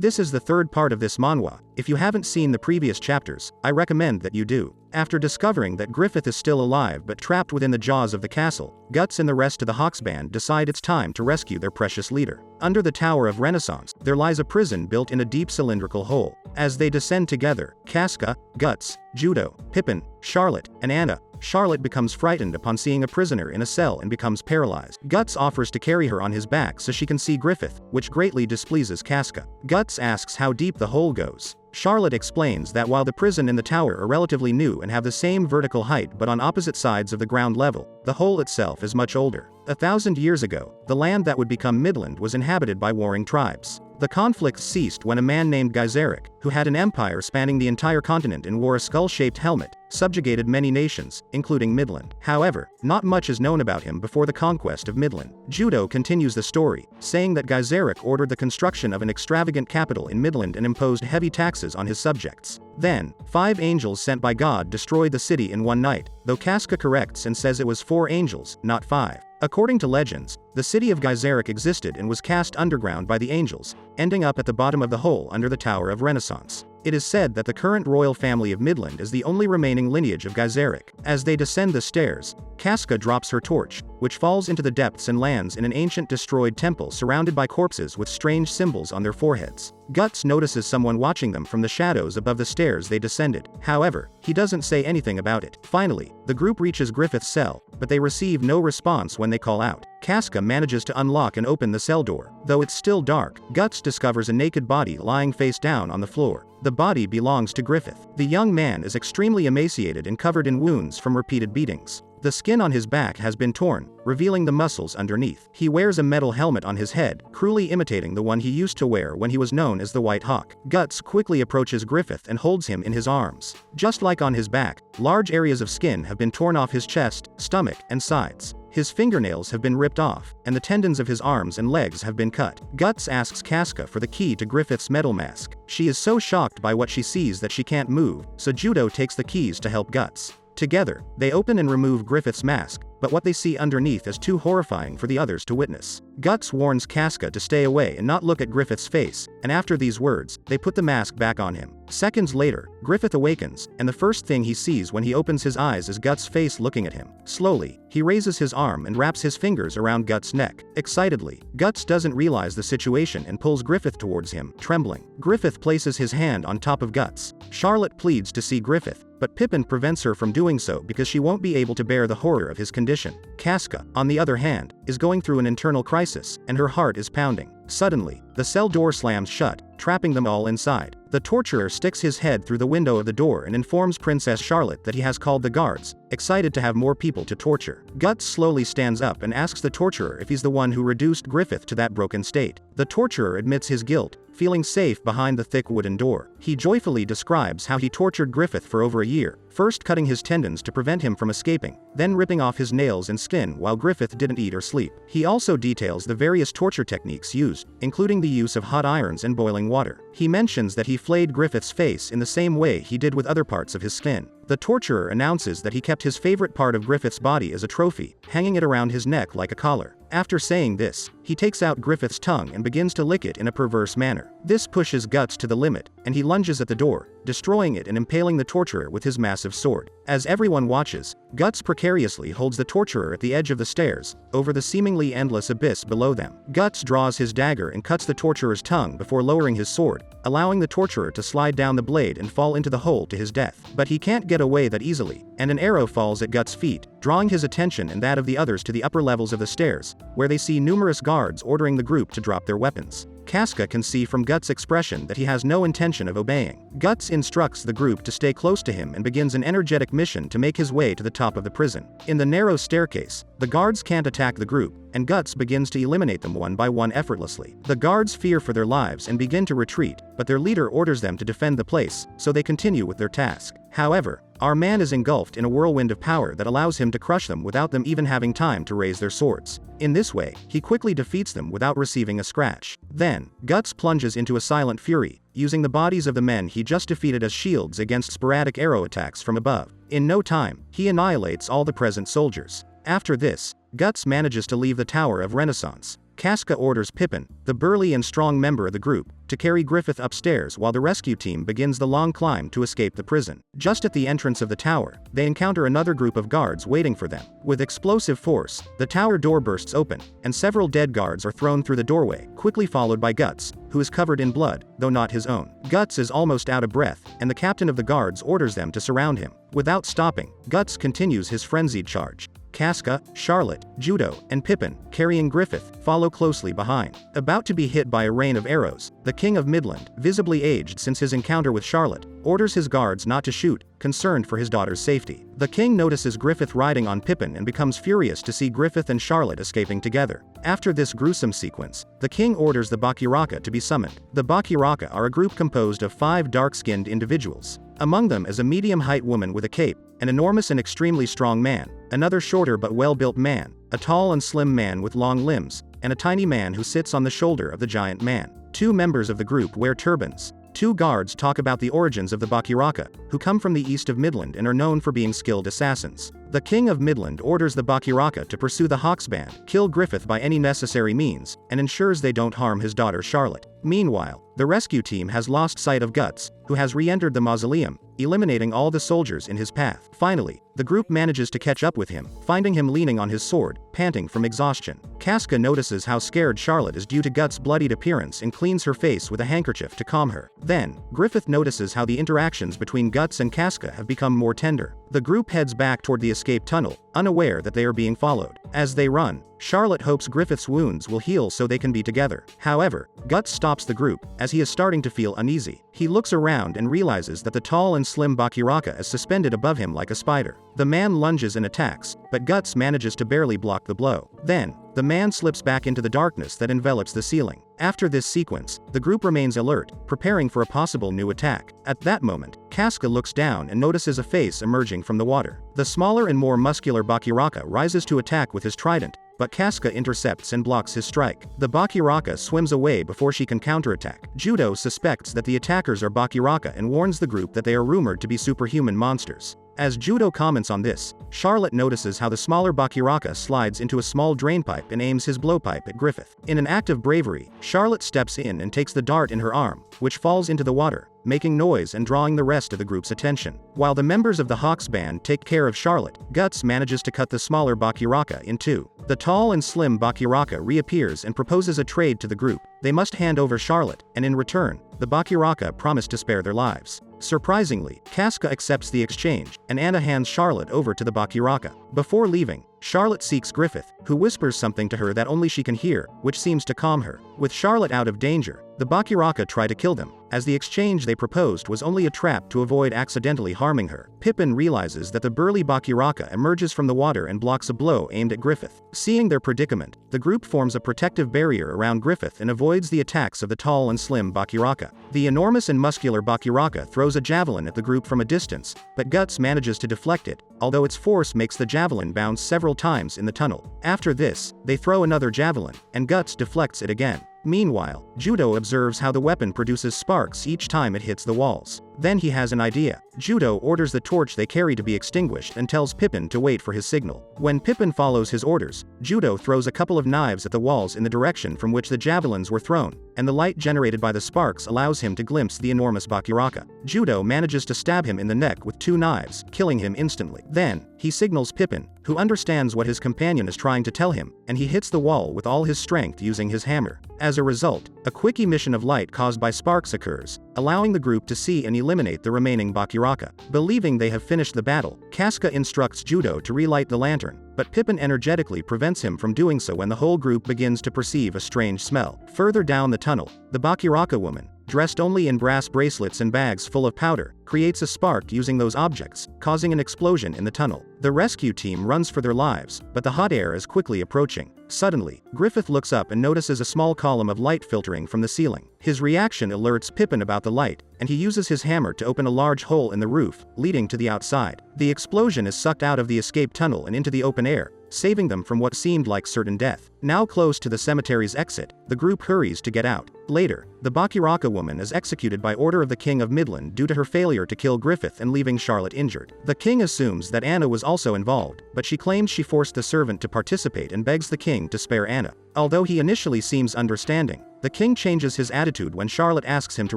This is the third part of this manhwa. If you haven't seen the previous chapters, I recommend that you do. After discovering that Griffith is still alive but trapped within the jaws of the castle, Guts and the rest of the Hawks band decide it's time to rescue their precious leader. Under the Tower of Renaissance, there lies a prison built in a deep cylindrical hole. As they descend together, Casca, Guts, Judo, Pippin, Charlotte, and Anna, Charlotte becomes frightened upon seeing a prisoner in a cell and becomes paralyzed. Guts offers to carry her on his back so she can see Griffith, which greatly displeases Casca. Guts asks how deep the hole goes. Charlotte explains that while the prison and the tower are relatively new and have the same vertical height but on opposite sides of the ground level, the hole itself is much older. 1,000 years ago, the land that would become Midland was inhabited by warring tribes. The conflict ceased when a man named Geyserik, who had an empire spanning the entire continent and wore a skull-shaped helmet, subjugated many nations, including Midland. However, not much is known about him before the conquest of Midland. Judo continues the story, saying that Geyserik ordered the construction of an extravagant capital in Midland and imposed heavy taxes on his subjects. Then, 5 angels sent by God destroyed the city in one night, though Casca corrects and says it was 4 angels, not 5. According to legends, the city of Geyserik existed and was cast underground by the angels, ending up at the bottom of the hole under the Tower of Renaissance. It is said that the current royal family of Midland is the only remaining lineage of Geyserik. As they descend the stairs, Casca drops her torch, which falls into the depths and lands in an ancient destroyed temple surrounded by corpses with strange symbols on their foreheads. Guts notices someone watching them from the shadows above the stairs they descended. However, he doesn't say anything about it. Finally, the group reaches Griffith's cell, but they receive no response when they call out. Casca manages to unlock and open the cell door. Though it's still dark, Guts discovers a naked body lying face down on the floor. The body belongs to Griffith. The young man is extremely emaciated and covered in wounds from repeated beatings. The skin on his back has been torn, revealing the muscles underneath. He wears a metal helmet on his head, cruelly imitating the one he used to wear when he was known as the White Hawk. Guts quickly approaches Griffith and holds him in his arms. Just like on his back, large areas of skin have been torn off his chest, stomach, and sides. His fingernails have been ripped off, and the tendons of his arms and legs have been cut. Guts asks Casca for the key to Griffith's metal mask. She is so shocked by what she sees that she can't move, so Judo takes the keys to help Guts. Together, they open and remove Griffith's mask, but what they see underneath is too horrifying for the others to witness. Guts warns Casca to stay away and not look at Griffith's face, and after these words, they put the mask back on him. Seconds later, Griffith awakens, and the first thing he sees when he opens his eyes is Guts' face looking at him. Slowly, he raises his arm and wraps his fingers around Guts' neck. Excitedly, Guts doesn't realize the situation and pulls Griffith towards him, trembling. Griffith places his hand on top of Guts. Charlotte pleads to see Griffith, but Pippin prevents her from doing so because she won't be able to bear the horror of his condition. Casca, on the other hand, is going through an internal crisis, and her heart is pounding. Suddenly, the cell door slams shut, trapping them all inside. The torturer sticks his head through the window of the door and informs Princess Charlotte that he has called the guards, excited to have more people to torture. Guts slowly stands up and asks the torturer if he's the one who reduced Griffith to that broken state. The torturer admits his guilt, feeling safe behind the thick wooden door. He joyfully describes how he tortured Griffith for over a year, first cutting his tendons to prevent him from escaping, then ripping off his nails and skin while Griffith didn't eat or sleep. He also details the various torture techniques used, including the use of hot irons and boiling water. He mentions that he flayed Griffith's face in the same way he did with other parts of his skin. The torturer announces that he kept his favorite part of Griffith's body as a trophy, hanging it around his neck like a collar. After saying this, he takes out Griffith's tongue and begins to lick it in a perverse manner. This pushes Guts to the limit, and he lunges at the door, destroying it and impaling the torturer with his massive sword. As everyone watches, Guts precariously holds the torturer at the edge of the stairs, over the seemingly endless abyss below them. Guts draws his dagger and cuts the torturer's tongue before lowering his sword, allowing the torturer to slide down the blade and fall into the hole to his death. But he can't get away that easily, and an arrow falls at Guts' feet, drawing his attention and that of the others to the upper levels of the stairs, where they see numerous guards ordering the group to drop their weapons. Casca can see from Guts' expression that he has no intention of obeying. Guts instructs the group to stay close to him and begins an energetic mission to make his way to the top of the prison. In the narrow staircase, the guards can't attack the group, and Guts begins to eliminate them one by one effortlessly. The guards fear for their lives and begin to retreat, but their leader orders them to defend the place, so they continue with their task. However, our man is engulfed in a whirlwind of power that allows him to crush them without them even having time to raise their swords. In this way, he quickly defeats them without receiving a scratch. Then, Guts plunges into a silent fury, using the bodies of the men he just defeated as shields against sporadic arrow attacks from above. In no time, he annihilates all the present soldiers. After this, Guts manages to leave the Tower of Renaissance. Casca orders Pippin, the burly and strong member of the group, to carry Griffith upstairs while the rescue team begins the long climb to escape the prison. Just at the entrance of the tower, they encounter another group of guards waiting for them. With explosive force, the tower door bursts open, and several dead guards are thrown through the doorway, quickly followed by Guts, who is covered in blood, though not his own. Guts is almost out of breath, and the captain of the guards orders them to surround him. Without stopping, Guts continues his frenzied charge. Casca, Charlotte, Judo, and Pippin, carrying Griffith, follow closely behind. About to be hit by a rain of arrows, the King of Midland, visibly aged since his encounter with Charlotte, orders his guards not to shoot, concerned for his daughter's safety. The king notices Griffith riding on Pippin and becomes furious to see Griffith and Charlotte escaping together. After this gruesome sequence, the king orders the Bakiraka to be summoned. The Bakiraka are a group composed of 5 dark-skinned individuals. Among them is a medium-height woman with a cape, an enormous and extremely strong man, another shorter but well-built man, a tall and slim man with long limbs, and a tiny man who sits on the shoulder of the giant man. 2 members of the group wear turbans. 2 guards talk about the origins of the Bakiraka, who come from the east of Midland and are known for being skilled assassins. The King of Midland orders the Bakiraka to pursue the Hawks band, kill Griffith by any necessary means, and ensures they don't harm his daughter Charlotte. Meanwhile, the rescue team has lost sight of Guts, who has re-entered the mausoleum, eliminating all the soldiers in his path. Finally, the group manages to catch up with him, finding him leaning on his sword, panting from exhaustion. Casca notices how scared Charlotte is due to Guts' bloodied appearance and cleans her face with a handkerchief to calm her. Then, Griffith notices how the interactions between Guts and Casca have become more tender. The group heads back toward the escape tunnel, unaware that they are being followed. As they run, Charlotte hopes Griffith's wounds will heal so they can be together. However, Guts stops the group, as he is starting to feel uneasy. He looks around and realizes that the tall and slim Bakiraka is suspended above him like a spider. The man lunges and attacks, but Guts manages to barely block the blow. Then, the man slips back into the darkness that envelops the ceiling. After this sequence, the group remains alert, preparing for a possible new attack. At that moment, Casca looks down and notices a face emerging from the water. The smaller and more muscular Bakiraka rises to attack with his trident, but Casca intercepts and blocks his strike. The Bakiraka swims away before she can counterattack. Judo suspects that the attackers are Bakiraka and warns the group that they are rumored to be superhuman monsters. As Judo comments on this, Charlotte notices how the smaller Bakiraka slides into a small drainpipe and aims his blowpipe at Griffith. In an act of bravery, Charlotte steps in and takes the dart in her arm, which falls into the water, making noise and drawing the rest of the group's attention. While the members of the Hawks band take care of Charlotte, Guts manages to cut the smaller Bakiraka in 2. The tall and slim Bakiraka reappears and proposes a trade to the group. They must hand over Charlotte, and in return, the Bakiraka promise to spare their lives. Surprisingly, Casca accepts the exchange, and Anna hands Charlotte over to the Bakiraka. Before leaving, Charlotte seeks Griffith, who whispers something to her that only she can hear, which seems to calm her. With Charlotte out of danger, the Bakiraka try to kill them, as the exchange they proposed was only a trap to avoid accidentally harming her. Pippin realizes that the burly Bakiraka emerges from the water and blocks a blow aimed at Griffith. Seeing their predicament, the group forms a protective barrier around Griffith and avoids the attacks of the tall and slim Bakiraka. The enormous and muscular Bakiraka throws a javelin at the group from a distance, but Guts manages to deflect it, although its force makes the javelin bounce several times in the tunnel. After this, they throw another javelin, and Guts deflects it again. Meanwhile, Judo observes how the weapon produces sparks each time it hits the walls. Then he has an idea. Judo orders the torch they carry to be extinguished and tells Pippin to wait for his signal. When Pippin follows his orders, Judo throws a couple of knives at the walls in the direction from which the javelins were thrown, and the light generated by the sparks allows him to glimpse the enormous Bakiraka. Judo manages to stab him in the neck with 2 knives, killing him instantly. Then, he signals Pippin, who understands what his companion is trying to tell him, and he hits the wall with all his strength using his hammer. As a result, a quick emission of light caused by sparks occurs, allowing the group to see and eliminate the remaining Bakiraka. Believing they have finished the battle, Casca instructs Judo to relight the lantern, but Pippin energetically prevents him from doing so when the whole group begins to perceive a strange smell. Further down the tunnel, the Bakiraka woman, dressed only in brass bracelets and bags full of powder, creates a spark using those objects, causing an explosion in the tunnel. The rescue team runs for their lives, but the hot air is quickly approaching. Suddenly, Griffith looks up and notices a small column of light filtering from the ceiling. His reaction alerts Pippin about the light, and he uses his hammer to open a large hole in the roof, leading to the outside. The explosion is sucked out of the escape tunnel and into the open air, saving them from what seemed like certain death. Now close to the cemetery's exit, the group hurries to get out. Later, the Bakiraka woman is executed by order of the King of Midland due to her failure to kill Griffith and leaving Charlotte injured. The king assumes that Anna was also involved, but she claims she forced the servant to participate and begs the king to spare Anna. Although he initially seems understanding, the king changes his attitude when Charlotte asks him to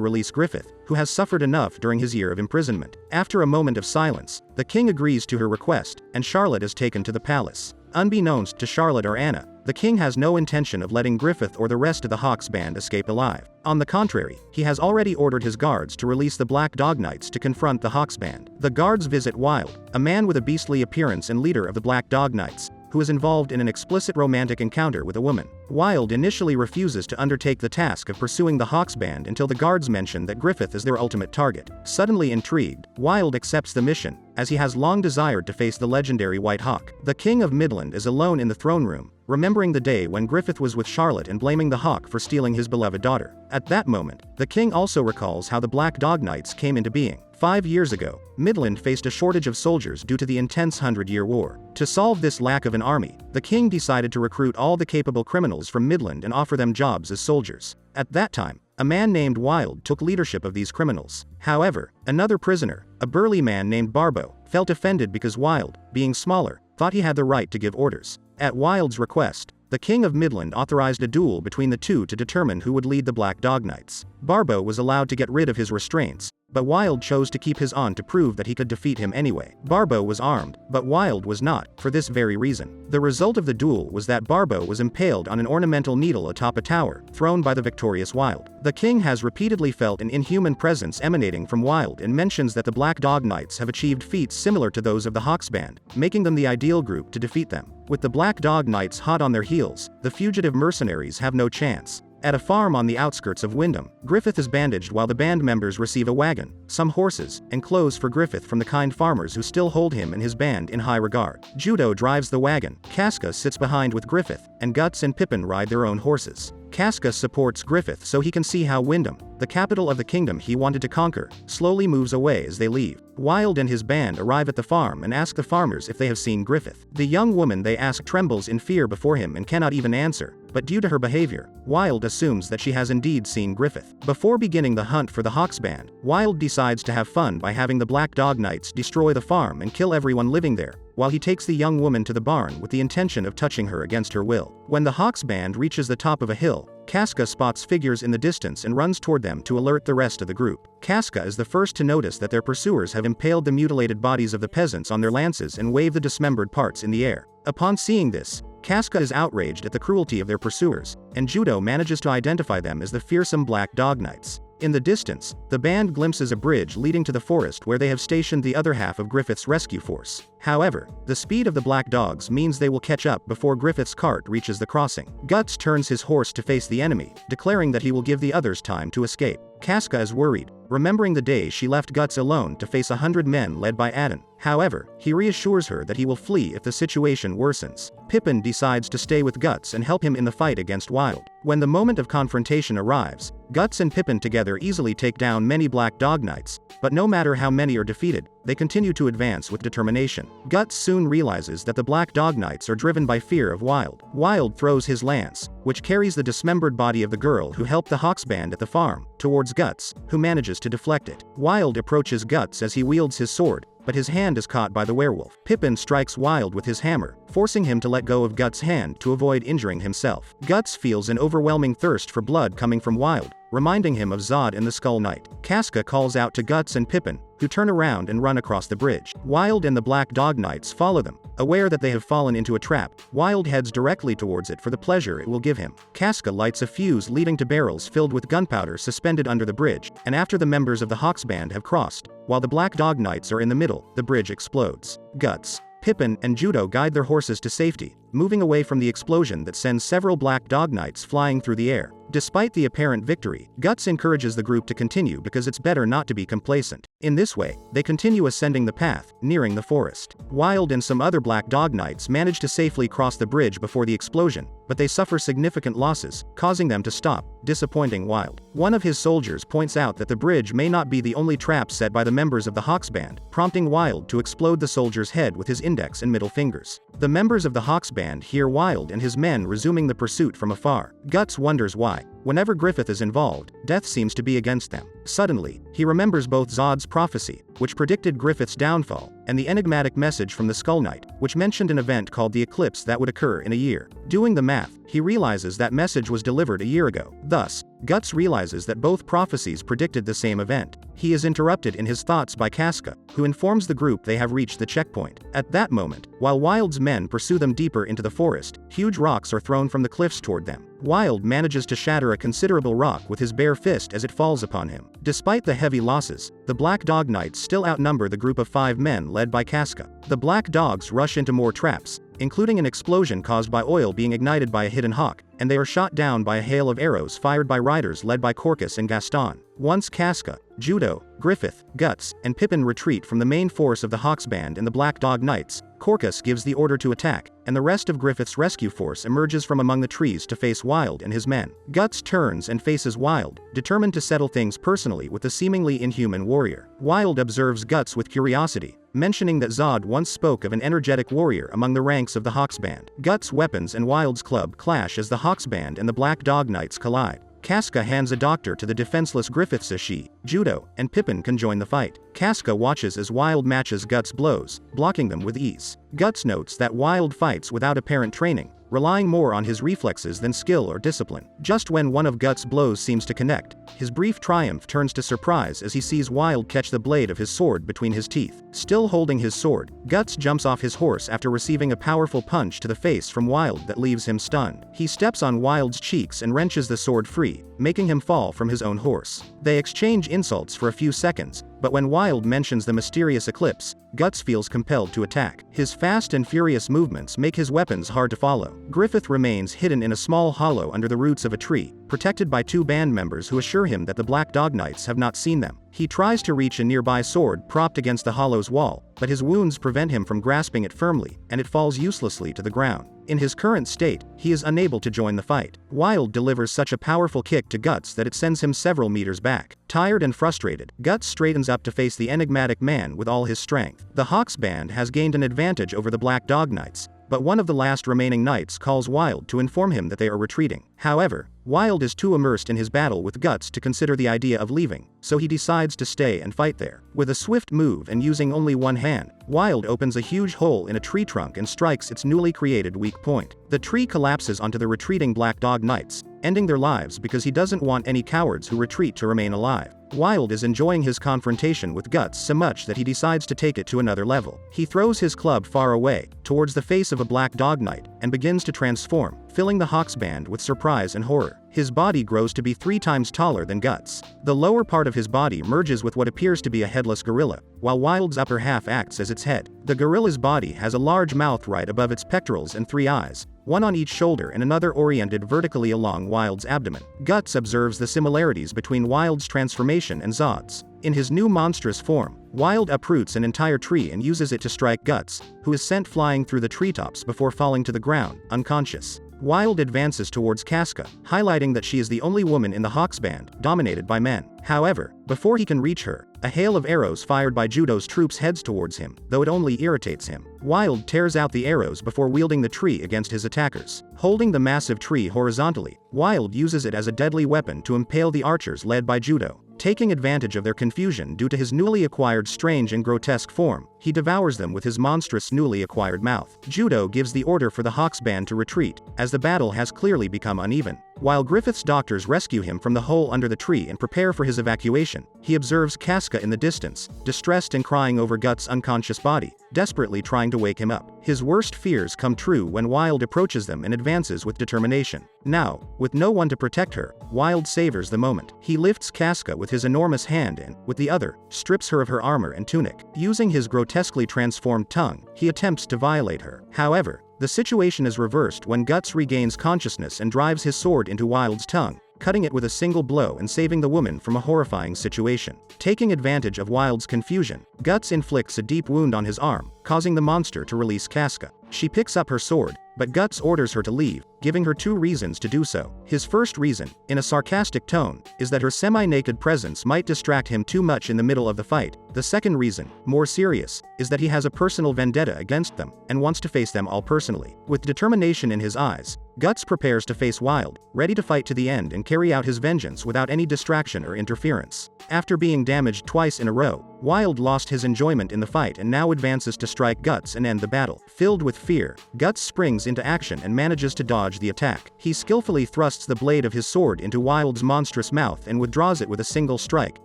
release Griffith, who has suffered enough during his year of imprisonment. After a moment of silence, the king agrees to her request, and Charlotte is taken to the palace. Unbeknownst to Charlotte or Anna, the king has no intention of letting Griffith or the rest of the Hawks band escape alive. On the contrary, he has already ordered his guards to release the Black Dog Knights to confront the Hawks band. The guards visit Wild, a man with a beastly appearance and leader of the Black Dog Knights, who is involved in an explicit romantic encounter with a woman. Wild initially refuses to undertake the task of pursuing the Hawks band until the guards mention that Griffith is their ultimate target. Suddenly intrigued, Wild accepts the mission, as he has long desired to face the legendary White Hawk. The King of Midland is alone in the throne room, remembering the day when Griffith was with Charlotte and blaming the Hawk for stealing his beloved daughter. At that moment, the king also recalls how the Black Dog Knights came into being. 5 years ago, Midland faced a shortage of soldiers due to the intense 100-Year War. To solve this lack of an army, the king decided to recruit all the capable criminals from Midland and offer them jobs as soldiers. At that time, a man named Wild took leadership of these criminals. However, another prisoner, a burly man named Barbo, felt offended because Wild, being smaller, thought he had the right to give orders. At Wild's request, the King of Midland authorized a duel between the two to determine who would lead the Black Dog Knights. Barbo was allowed to get rid of his restraints, but Wild chose to keep his on to prove that he could defeat him anyway. Barbo was armed, but Wild was not, for this very reason. The result of the duel was that Barbo was impaled on an ornamental needle atop a tower, thrown by the victorious Wild. The king has repeatedly felt an inhuman presence emanating from Wild and mentions that the Black Dog Knights have achieved feats similar to those of the Hawks band, making them the ideal group to defeat them. With the Black Dog Knights hot on their heels, the fugitive mercenaries have no chance. At a farm on the outskirts of Wyndham, Griffith is bandaged while the band members receive a wagon, some horses, and clothes for Griffith from the kind farmers who still hold him and his band in high regard. Judo drives the wagon, Casca sits behind with Griffith, and Guts and Pippin ride their own horses. Casca supports Griffith so he can see how Wyndham, the capital of the kingdom he wanted to conquer, slowly moves away as they leave. Wild and his band arrive at the farm and ask the farmers if they have seen Griffith. The young woman they ask trembles in fear before him and cannot even answer, but due to her behavior, Wild assumes that she has indeed seen Griffith. Before beginning the hunt for the Hawks band, Wild decides to have fun by having the Black Dog Knights destroy the farm and kill everyone living there, while he takes the young woman to the barn with the intention of touching her against her will. When the Hawks band reaches the top of a hill, Casca spots figures in the distance and runs toward them to alert the rest of the group. Casca is the first to notice that their pursuers have impaled the mutilated bodies of the peasants on their lances and wave the dismembered parts in the air. Upon seeing this, Casca is outraged at the cruelty of their pursuers, and Judo manages to identify them as the fearsome Black Dog Knights. In the distance, the band glimpses a bridge leading to the forest where they have stationed the other half of Griffith's rescue force. However, the speed of the Black Dogs means they will catch up before Griffith's cart reaches the crossing. Guts turns his horse to face the enemy, declaring that he will give the others time to escape. Casca is worried, remembering the day she left Guts alone to face 100 men led by Adon. However, he reassures her that he will flee if the situation worsens. Pippin decides to stay with Guts and help him in the fight against Wild. When the moment of confrontation arrives, Guts and Pippin together easily take down many Black Dog Knights, but no matter how many are defeated, they continue to advance with determination. Guts soon realizes that the Black Dog Knights are driven by fear of Wild. Wild throws his lance, which carries the dismembered body of the girl who helped the Hawks band at the farm, towards Guts, who manages to deflect it. Wild approaches Guts as he wields his sword, but his hand is caught by the werewolf. Pippin strikes Wild with his hammer, forcing him to let go of Guts' hand to avoid injuring himself. Guts feels an overwhelming thirst for blood coming from Wild, reminding him of Zod and the Skull Knight. Casca calls out to Guts and Pippin, who turn around and run across the bridge. Wild and the Black Dog Knights follow them. Aware that they have fallen into a trap, Wild heads directly towards it for the pleasure it will give him. Casca lights a fuse leading to barrels filled with gunpowder suspended under the bridge, and after the members of the Hawks band have crossed, while the Black Dog Knights are in the middle, the bridge explodes. Guts, Pippin, and Judo guide their horses to safety, moving away from the explosion that sends several Black Dog Knights flying through the air. Despite the apparent victory, Guts encourages the group to continue because it's better not to be complacent. In this way, they continue ascending the path, nearing the forest. Wild and some other Black Dog Knights manage to safely cross the bridge before the explosion, but they suffer significant losses, causing them to stop, disappointing Wild. One of his soldiers points out that the bridge may not be the only trap set by the members of the Hawks band, prompting Wild to explode the soldier's head with his index and middle fingers. The members of the Hawks band hear Wild and his men resuming the pursuit from afar. Guts wonders why, whenever Griffith is involved, death seems to be against them. Suddenly, He remembers both Zod's prophecy, which predicted Griffith's downfall, and the enigmatic message from the Skull Knight, which mentioned an event called the eclipse that would occur in a year. Doing the math, he realizes that message was delivered a year ago. Thus, Guts realizes that both prophecies predicted the same event. He is interrupted in his thoughts by Casca, who informs the group they have reached the checkpoint. At that moment, while Wild's men pursue them deeper into the forest, huge rocks are thrown from the cliffs toward them. Wild manages to shatter a considerable rock with his bare fist as it falls upon him. Despite the heavy losses, the Black Dog Knights still outnumber the group of 5 men led by Casca. The Black Dogs rush into more traps, including an explosion caused by oil being ignited by a hidden hawk, and they are shot down by a hail of arrows fired by riders led by Corcus and Gaston. Once Casca, Judo, Griffith, Guts, and Pippin retreat from the main force of the Hawks Band and the Black Dog Knights, Corcus gives the order to attack, and the rest of Griffith's rescue force emerges from among the trees to face Wild and his men. Guts turns and faces Wild, determined to settle things personally with the seemingly inhuman warrior. Wild observes Guts with curiosity, mentioning that Zod once spoke of an energetic warrior among the ranks of the Hawks Band. Guts' weapons and Wild's club clash as the Hawks Band and the Black Dog Knights collide. Casca hands a doctor to the defenseless Griffith so she, Judo, and Pippin can join the fight. Casca watches as Wild matches Guts' blows, blocking them with ease. Guts notes that Wild fights without apparent training, relying more on his reflexes than skill or discipline. Just when one of Guts' blows seems to connect, his brief triumph turns to surprise as he sees Wild catch the blade of his sword between his teeth. Still holding his sword, Guts jumps off his horse after receiving a powerful punch to the face from Wild that leaves him stunned. He steps on Wild's cheeks and wrenches the sword free, making him fall from his own horse. They exchange insults for a few seconds, but when Wild mentions the mysterious eclipse, Guts feels compelled to attack. His fast and furious movements make his weapons hard to follow. Griffith remains hidden in a small hollow under the roots of a tree, protected by 2 band members who assure him that the Black Dog Knights have not seen them. He tries to reach a nearby sword propped against the hollow's wall, but his wounds prevent him from grasping it firmly, and it falls uselessly to the ground. In his current state, he is unable to join the fight. Wild delivers such a powerful kick to Guts that it sends him several meters back. Tired and frustrated, Guts straightens up to face the enigmatic man with all his strength. The Hawks Band has gained an advantage over the Black Dog Knights, but one of the last remaining knights calls Wild to inform him that they are retreating. However, Wild is too immersed in his battle with Guts to consider the idea of leaving, so he decides to stay and fight there. With a swift move and using only one hand, Wild opens a huge hole in a tree trunk and strikes its newly created weak point. The tree collapses onto the retreating Black Dog Knights, ending their lives because he doesn't want any cowards who retreat to remain alive. Wild is enjoying his confrontation with Guts so much that he decides to take it to another level. He throws his club far away, towards the face of a Black Dog Knight, and begins to transform, filling the Hawks Band with surprise and horror. His body grows to be 3 times taller than Guts. The lower part of his body merges with what appears to be a headless gorilla, while Wild's upper half acts as its head. The gorilla's body has a large mouth right above its pectorals and 3 eyes, one on each shoulder and another oriented vertically along Wild's abdomen. Guts observes the similarities between Wild's transformation and Zod's. In his new monstrous form, Wild uproots an entire tree and uses it to strike Guts, who is sent flying through the treetops before falling to the ground, unconscious. Wild advances towards Casca, highlighting that she is the only woman in the Hawks Band dominated by men. However, before he can reach her, a hail of arrows fired by Judo's troops heads towards him, though it only irritates him. Wild tears out the arrows before wielding the tree against his attackers. Holding the massive tree horizontally, Wild uses it as a deadly weapon to impale the archers led by Judo. Taking advantage of their confusion due to his newly acquired strange and grotesque form, he devours them with his monstrous newly acquired mouth. Judo gives the order for the Hawks Band to retreat, as the battle has clearly become uneven. While Griffith's doctors rescue him from the hole under the tree and prepare for his evacuation, he observes Casca in the distance, distressed and crying over Guts' unconscious body, desperately trying to wake him up. His worst fears come true when Wild approaches them and advances with determination. Now, with no one to protect her, Wild savors the moment. He lifts Casca with his enormous hand and, with the other, strips her of her armor and tunic. Using his grotesquely transformed tongue, he attempts to violate her. However, the situation is reversed when Guts regains consciousness and drives his sword into Wild's tongue, cutting it with a single blow and saving the woman from a horrifying situation. Taking advantage of Wild's confusion, Guts inflicts a deep wound on his arm, causing the monster to release Casca. She picks up her sword, but Guts orders her to leave, giving her 2 reasons to do so. His first reason, in a sarcastic tone, is that her semi-naked presence might distract him too much in the middle of the fight. The second reason, more serious, is that he has a personal vendetta against them, and wants to face them all personally. With determination in his eyes, Guts prepares to face Wild, ready to fight to the end and carry out his vengeance without any distraction or interference. After being damaged twice in a row, Wild lost his enjoyment in the fight and now advances to strike Guts and end the battle. Filled with fear, Guts springs into action and manages to dodge the attack. He skillfully thrusts the blade of his sword into Wild's monstrous mouth and withdraws it with a single strike,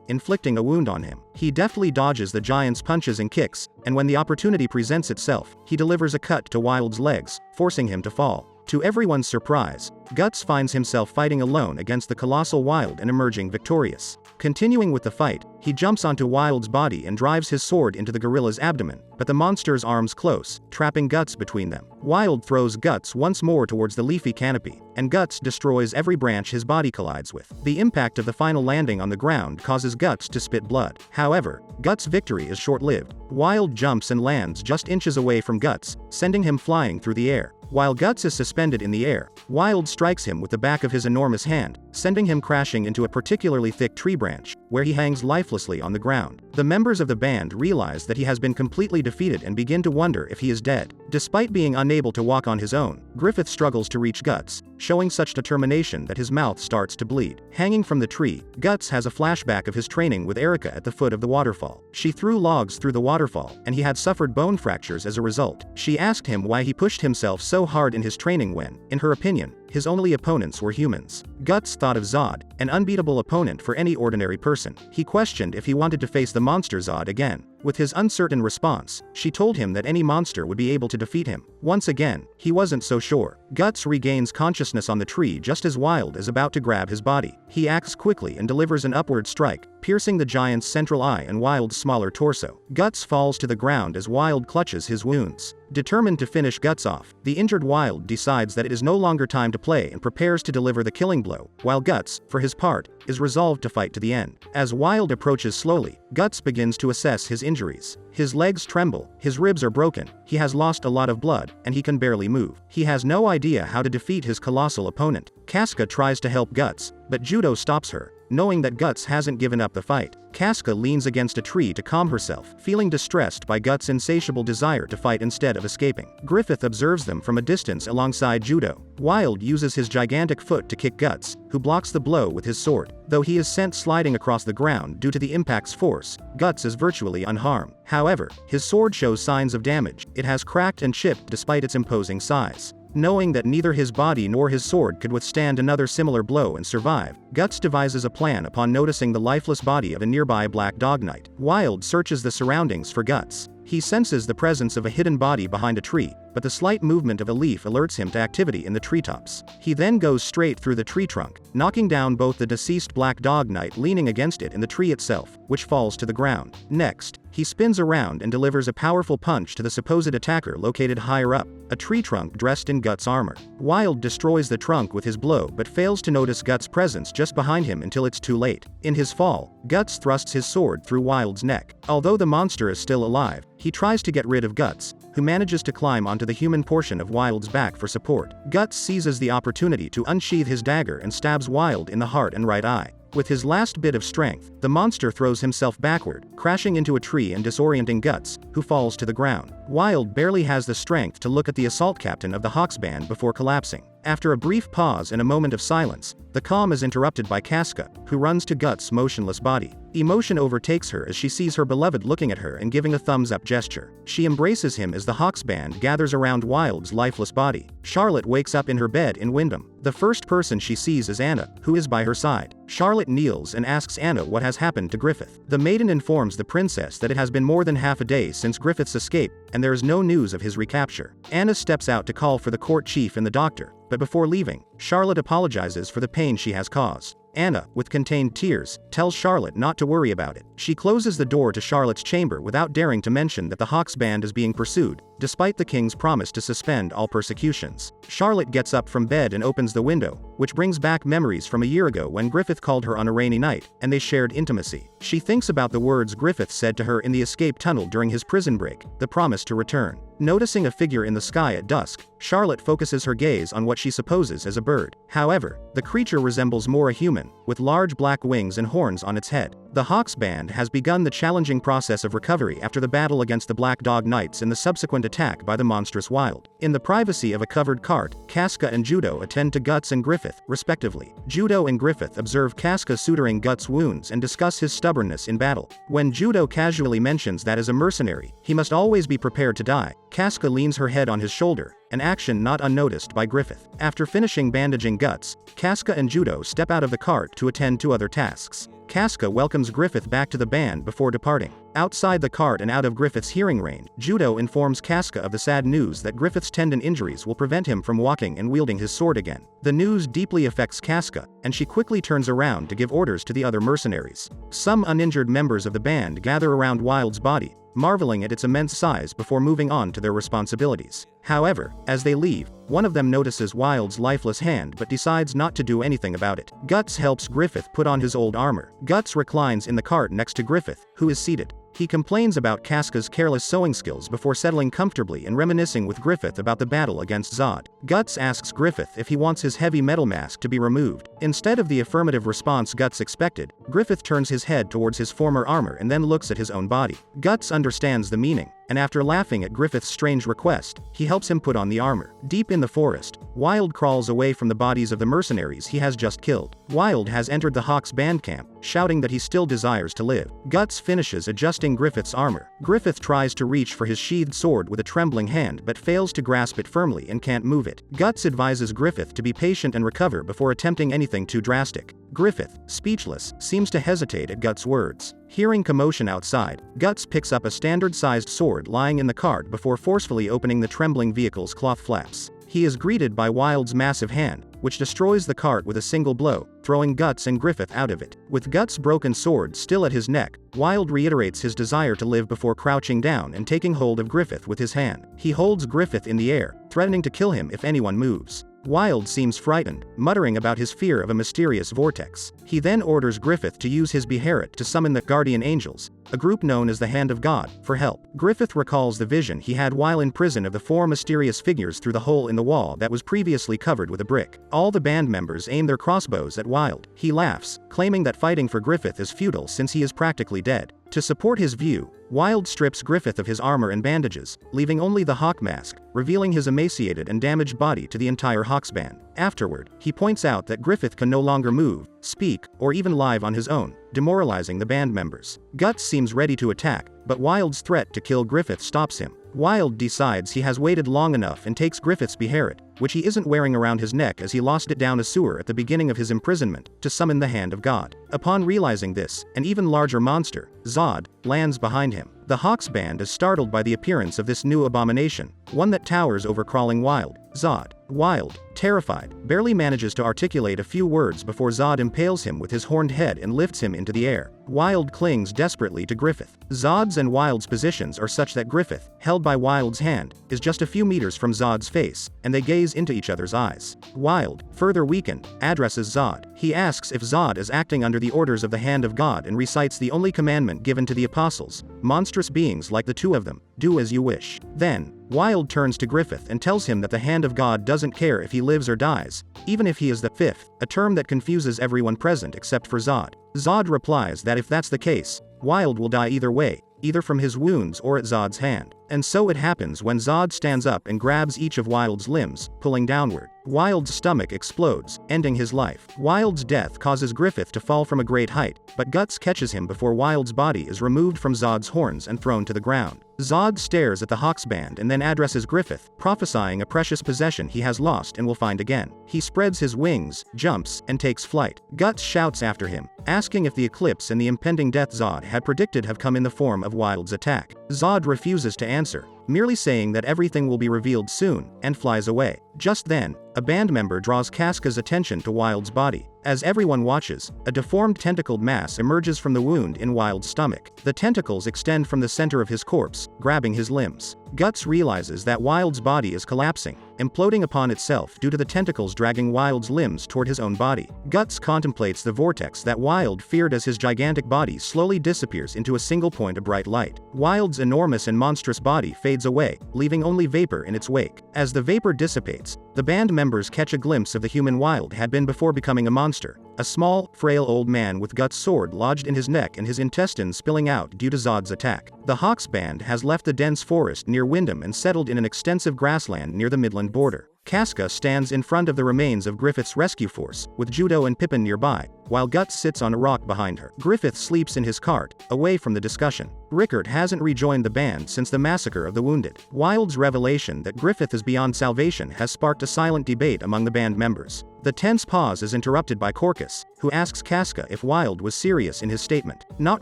inflicting a wound on him. He deftly dodges the giant's punches and kicks, and when the opportunity presents itself, he delivers a cut to Wild's legs, forcing him to fall. To everyone's surprise, Guts finds himself fighting alone against the colossal Wild and emerging victorious. Continuing with the fight, he jumps onto Wild's body and drives his sword into the gorilla's abdomen, but the monster's arms close, trapping Guts between them. Wild throws Guts once more towards the leafy canopy, and Guts destroys every branch his body collides with. The impact of the final landing on the ground causes Guts to spit blood. However, Guts' victory is short-lived. Wild jumps and lands just inches away from Guts, sending him flying through the air. While Guts is suspended in the air, Wild strikes him with the back of his enormous hand, sending him crashing into a particularly thick tree branch, where he hangs lifelessly on the ground. The members of the band realize that he has been completely defeated and begin to wonder if he is dead. Despite being unable to walk on his own, Griffith struggles to reach Guts, showing such determination that his mouth starts to bleed. Hanging from the tree, Guts has a flashback of his training with Erica at the foot of the waterfall. She threw logs through the waterfall, and he had suffered bone fractures as a result. She asked him why he pushed himself so hard in his training when, in her opinion, his only opponents were humans. Guts thought of Zod, an unbeatable opponent for any ordinary person. He questioned if he wanted to face the monster Zod again. With his uncertain response, she told him that any monster would be able to defeat him. Once again, he wasn't so sure. Guts regains consciousness on the tree just as Wild is about to grab his body. He acts quickly and delivers an upward strike, piercing the giant's central eye and Wild's smaller torso. Guts falls to the ground as Wild clutches his wounds. Determined to finish Guts off, the injured Wild decides that it is no longer time to play and prepares to deliver the killing blow, while Guts, for his part, is resolved to fight to the end. As Wild approaches slowly, Guts begins to assess his injuries. His legs tremble, his ribs are broken, he has lost a lot of blood, and he can barely move. He has no idea how to defeat his colossal opponent. Casca tries to help Guts, but Judo stops her, knowing that Guts hasn't given up the fight. Casca leans against a tree to calm herself, feeling distressed by Guts' insatiable desire to fight instead of escaping. Griffith observes them from a distance alongside Judo. Wild uses his gigantic foot to kick Guts, who blocks the blow with his sword. Though he is sent sliding across the ground due to the impact's force, Guts is virtually unharmed. However, his sword shows signs of damage. It has cracked and chipped despite its imposing size. Knowing that neither his body nor his sword could withstand another similar blow and survive, Guts devises a plan upon noticing the lifeless body of a nearby black dog knight. Wild searches the surroundings for Guts. He senses the presence of a hidden body behind a tree, but the slight movement of a leaf alerts him to activity in the treetops. He then goes straight through the tree trunk, knocking down both the deceased black dog knight leaning against it and the tree itself, which falls to the ground. Next, he spins around and delivers a powerful punch to the supposed attacker located higher up, a tree trunk dressed in Guts' armor. Wild destroys the trunk with his blow but fails to notice Guts' presence just behind him until it's too late. In his fall, Guts thrusts his sword through Wild's neck. Although the monster is still alive, he tries to get rid of Guts, who manages to climb onto the human portion of Wild's back for support. Guts seizes the opportunity to unsheath his dagger and stabs Wild in the heart and right eye. With his last bit of strength, the monster throws himself backward, crashing into a tree and disorienting Guts, who falls to the ground. Wild barely has the strength to look at the assault captain of the Hawks band before collapsing. After a brief pause and a moment of silence, the calm is interrupted by Casca, who runs to Guts' motionless body. Emotion overtakes her as she sees her beloved looking at her and giving a thumbs-up gesture. She embraces him as the Hawks band gathers around Wild's lifeless body. Charlotte wakes up in her bed in Wyndham. The first person she sees is Anna, who is by her side. Charlotte kneels and asks Anna what has happened to Griffith. The maiden informs the princess that it has been more than half a day since Griffith's escape, and there is no news of his recapture. Anna steps out to call for the court chief and the doctor, but before leaving, Charlotte apologizes for the pain she has caused. Anna, with contained tears, tells Charlotte not to worry about it. She closes the door to Charlotte's chamber without daring to mention that the Hawks band is being pursued, despite the king's promise to suspend all persecutions. Charlotte gets up from bed and opens the window, which brings back memories from a year ago when Griffith called her on a rainy night, and they shared intimacy. She thinks about the words Griffith said to her in the escape tunnel during his prison break, the promise to return. Noticing a figure in the sky at dusk, Charlotte focuses her gaze on what she supposes as a bird. However, the creature resembles more a human, with large black wings and horns on its head. The Hawks Band has begun the challenging process of recovery after the battle against the Black Dog Knights and the subsequent attack by the monstrous Wild. In the privacy of a covered cart, Casca and Judo attend to Guts and Griffith, respectively. Judo and Griffith observe Casca suturing Guts' wounds and discuss his stubbornness in battle. When Judo casually mentions that as a mercenary, he must always be prepared to die, Casca leans her head on his shoulder, an action not unnoticed by Griffith. After finishing bandaging Guts, Casca and Judo step out of the cart to attend to other tasks. Casca welcomes Griffith back to the band before departing. Outside the cart and out of Griffith's hearing range, Judo informs Casca of the sad news that Griffith's tendon injuries will prevent him from walking and wielding his sword again. The news deeply affects Casca, and she quickly turns around to give orders to the other mercenaries. Some uninjured members of the band gather around Wild's body, marveling at its immense size before moving on to their responsibilities. However, as they leave, one of them notices Wild's lifeless hand but decides not to do anything about it. Guts helps Griffith put on his old armor. Guts reclines in the cart next to Griffith, who is seated. He complains about Casca's careless sewing skills before settling comfortably and reminiscing with Griffith about the battle against Zod. Guts asks Griffith if he wants his heavy metal mask to be removed. Instead of the affirmative response Guts expected, Griffith turns his head towards his former armor and then looks at his own body. Guts understands the meaning, and after laughing at Griffith's strange request, he helps him put on the armor. Deep in the forest, Wild crawls away from the bodies of the mercenaries he has just killed. Wild has entered the Hawks band camp, shouting that he still desires to live. Guts finishes adjusting Griffith's armor. Griffith tries to reach for his sheathed sword with a trembling hand but fails to grasp it firmly and can't move it. Guts advises Griffith to be patient and recover before attempting anything too drastic. Griffith, speechless, seems to hesitate at Guts' words. Hearing commotion outside, Guts picks up a standard-sized sword lying in the cart before forcefully opening the trembling vehicle's cloth flaps. He is greeted by Wild's massive hand, which destroys the cart with a single blow, throwing Guts and Griffith out of it. With Guts' broken sword still at his neck, Wild reiterates his desire to live before crouching down and taking hold of Griffith with his hand. He holds Griffith in the air, threatening to kill him if anyone moves. Wild seems frightened, muttering about his fear of a mysterious vortex. He then orders Griffith to use his Beherit to summon the Guardian Angels, a group known as the Hand of God, for help. Griffith recalls the vision he had while in prison of the four mysterious figures through the hole in the wall that was previously covered with a brick. All the band members aim their crossbows at Wild. He laughs, claiming that fighting for Griffith is futile since he is practically dead. To support his view, Wild strips Griffith of his armor and bandages, leaving only the hawk mask, revealing his emaciated and damaged body to the entire Hawks band. Afterward, he points out that Griffith can no longer move, speak, or even live on his own, demoralizing the band members. Guts seems ready to attack, but Wild's threat to kill Griffith stops him. Wild decides he has waited long enough and takes Griffith's Beherit, which he isn't wearing around his neck as he lost it down a sewer at the beginning of his imprisonment, to summon the Hand of God. Upon realizing this, an even larger monster, Zod, lands behind him. The Hawks band is startled by the appearance of this new abomination, one that towers over crawling Wild. Zod. Wild, terrified, barely manages to articulate a few words before Zod impales him with his horned head and lifts him into the air. Wild clings desperately to Griffith. Zod's and Wild's positions are such that Griffith, held by Wild's hand, is just a few meters from Zod's face, and they gaze into each other's eyes. Wild, further weakened, addresses Zod. He asks if Zod is acting under the orders of the Hand of God and recites the only commandment given to the apostles: monstrous beings like the two of them, do as you wish. Then, Wild turns to Griffith and tells him that the Hand of God doesn't care if he lives or dies, even if he is the fifth, a term that confuses everyone present except for Zod. Zod replies that if that's the case, Wild will die either way, either from his wounds or at Zod's hand. And so it happens when Zod stands up and grabs each of Wild's limbs, pulling downward. Wild's stomach explodes, ending his life. Wild's death causes Griffith to fall from a great height, but Guts catches him before Wild's body is removed from Zod's horns and thrown to the ground. Zod stares at the Hawks band and then addresses Griffith, prophesying a precious possession he has lost and will find again. He spreads his wings, jumps, and takes flight. Guts shouts after him, asking if the eclipse and the impending death Zod had predicted have come in the form of Wild's attack. Zod refuses to answer, merely saying that everything will be revealed soon, and flies away. Just then, a band member draws Casca's attention to Wild's body. As everyone watches, a deformed tentacled mass emerges from the wound in Wild's stomach. The tentacles extend from the center of his corpse, grabbing his limbs. Guts realizes that Wild's body is collapsing, imploding upon itself due to the tentacles dragging Wild's limbs toward his own body. Guts contemplates the vortex that Wild feared as his gigantic body slowly disappears into a single point of bright light. Wild's enormous and monstrous body fades away, leaving only vapor in its wake. As the vapor dissipates, the band members catch a glimpse of the human Wild had been before becoming a monster, a small, frail old man with Guts' sword lodged in his neck and his intestines spilling out due to Zod's attack. The Hawks band has left the dense forest near Wyndham and settled in an extensive grassland near the Midland border. Casca stands in front of the remains of Griffith's rescue force, with Judo and Pippin nearby, while Guts sits on a rock behind her. Griffith sleeps in his cart, away from the discussion. Rickard hasn't rejoined the band since the massacre of the wounded. Wild's revelation that Griffith is beyond salvation has sparked a silent debate among the band members. The tense pause is interrupted by Corcus, who asks Casca if Wild was serious in his statement. Not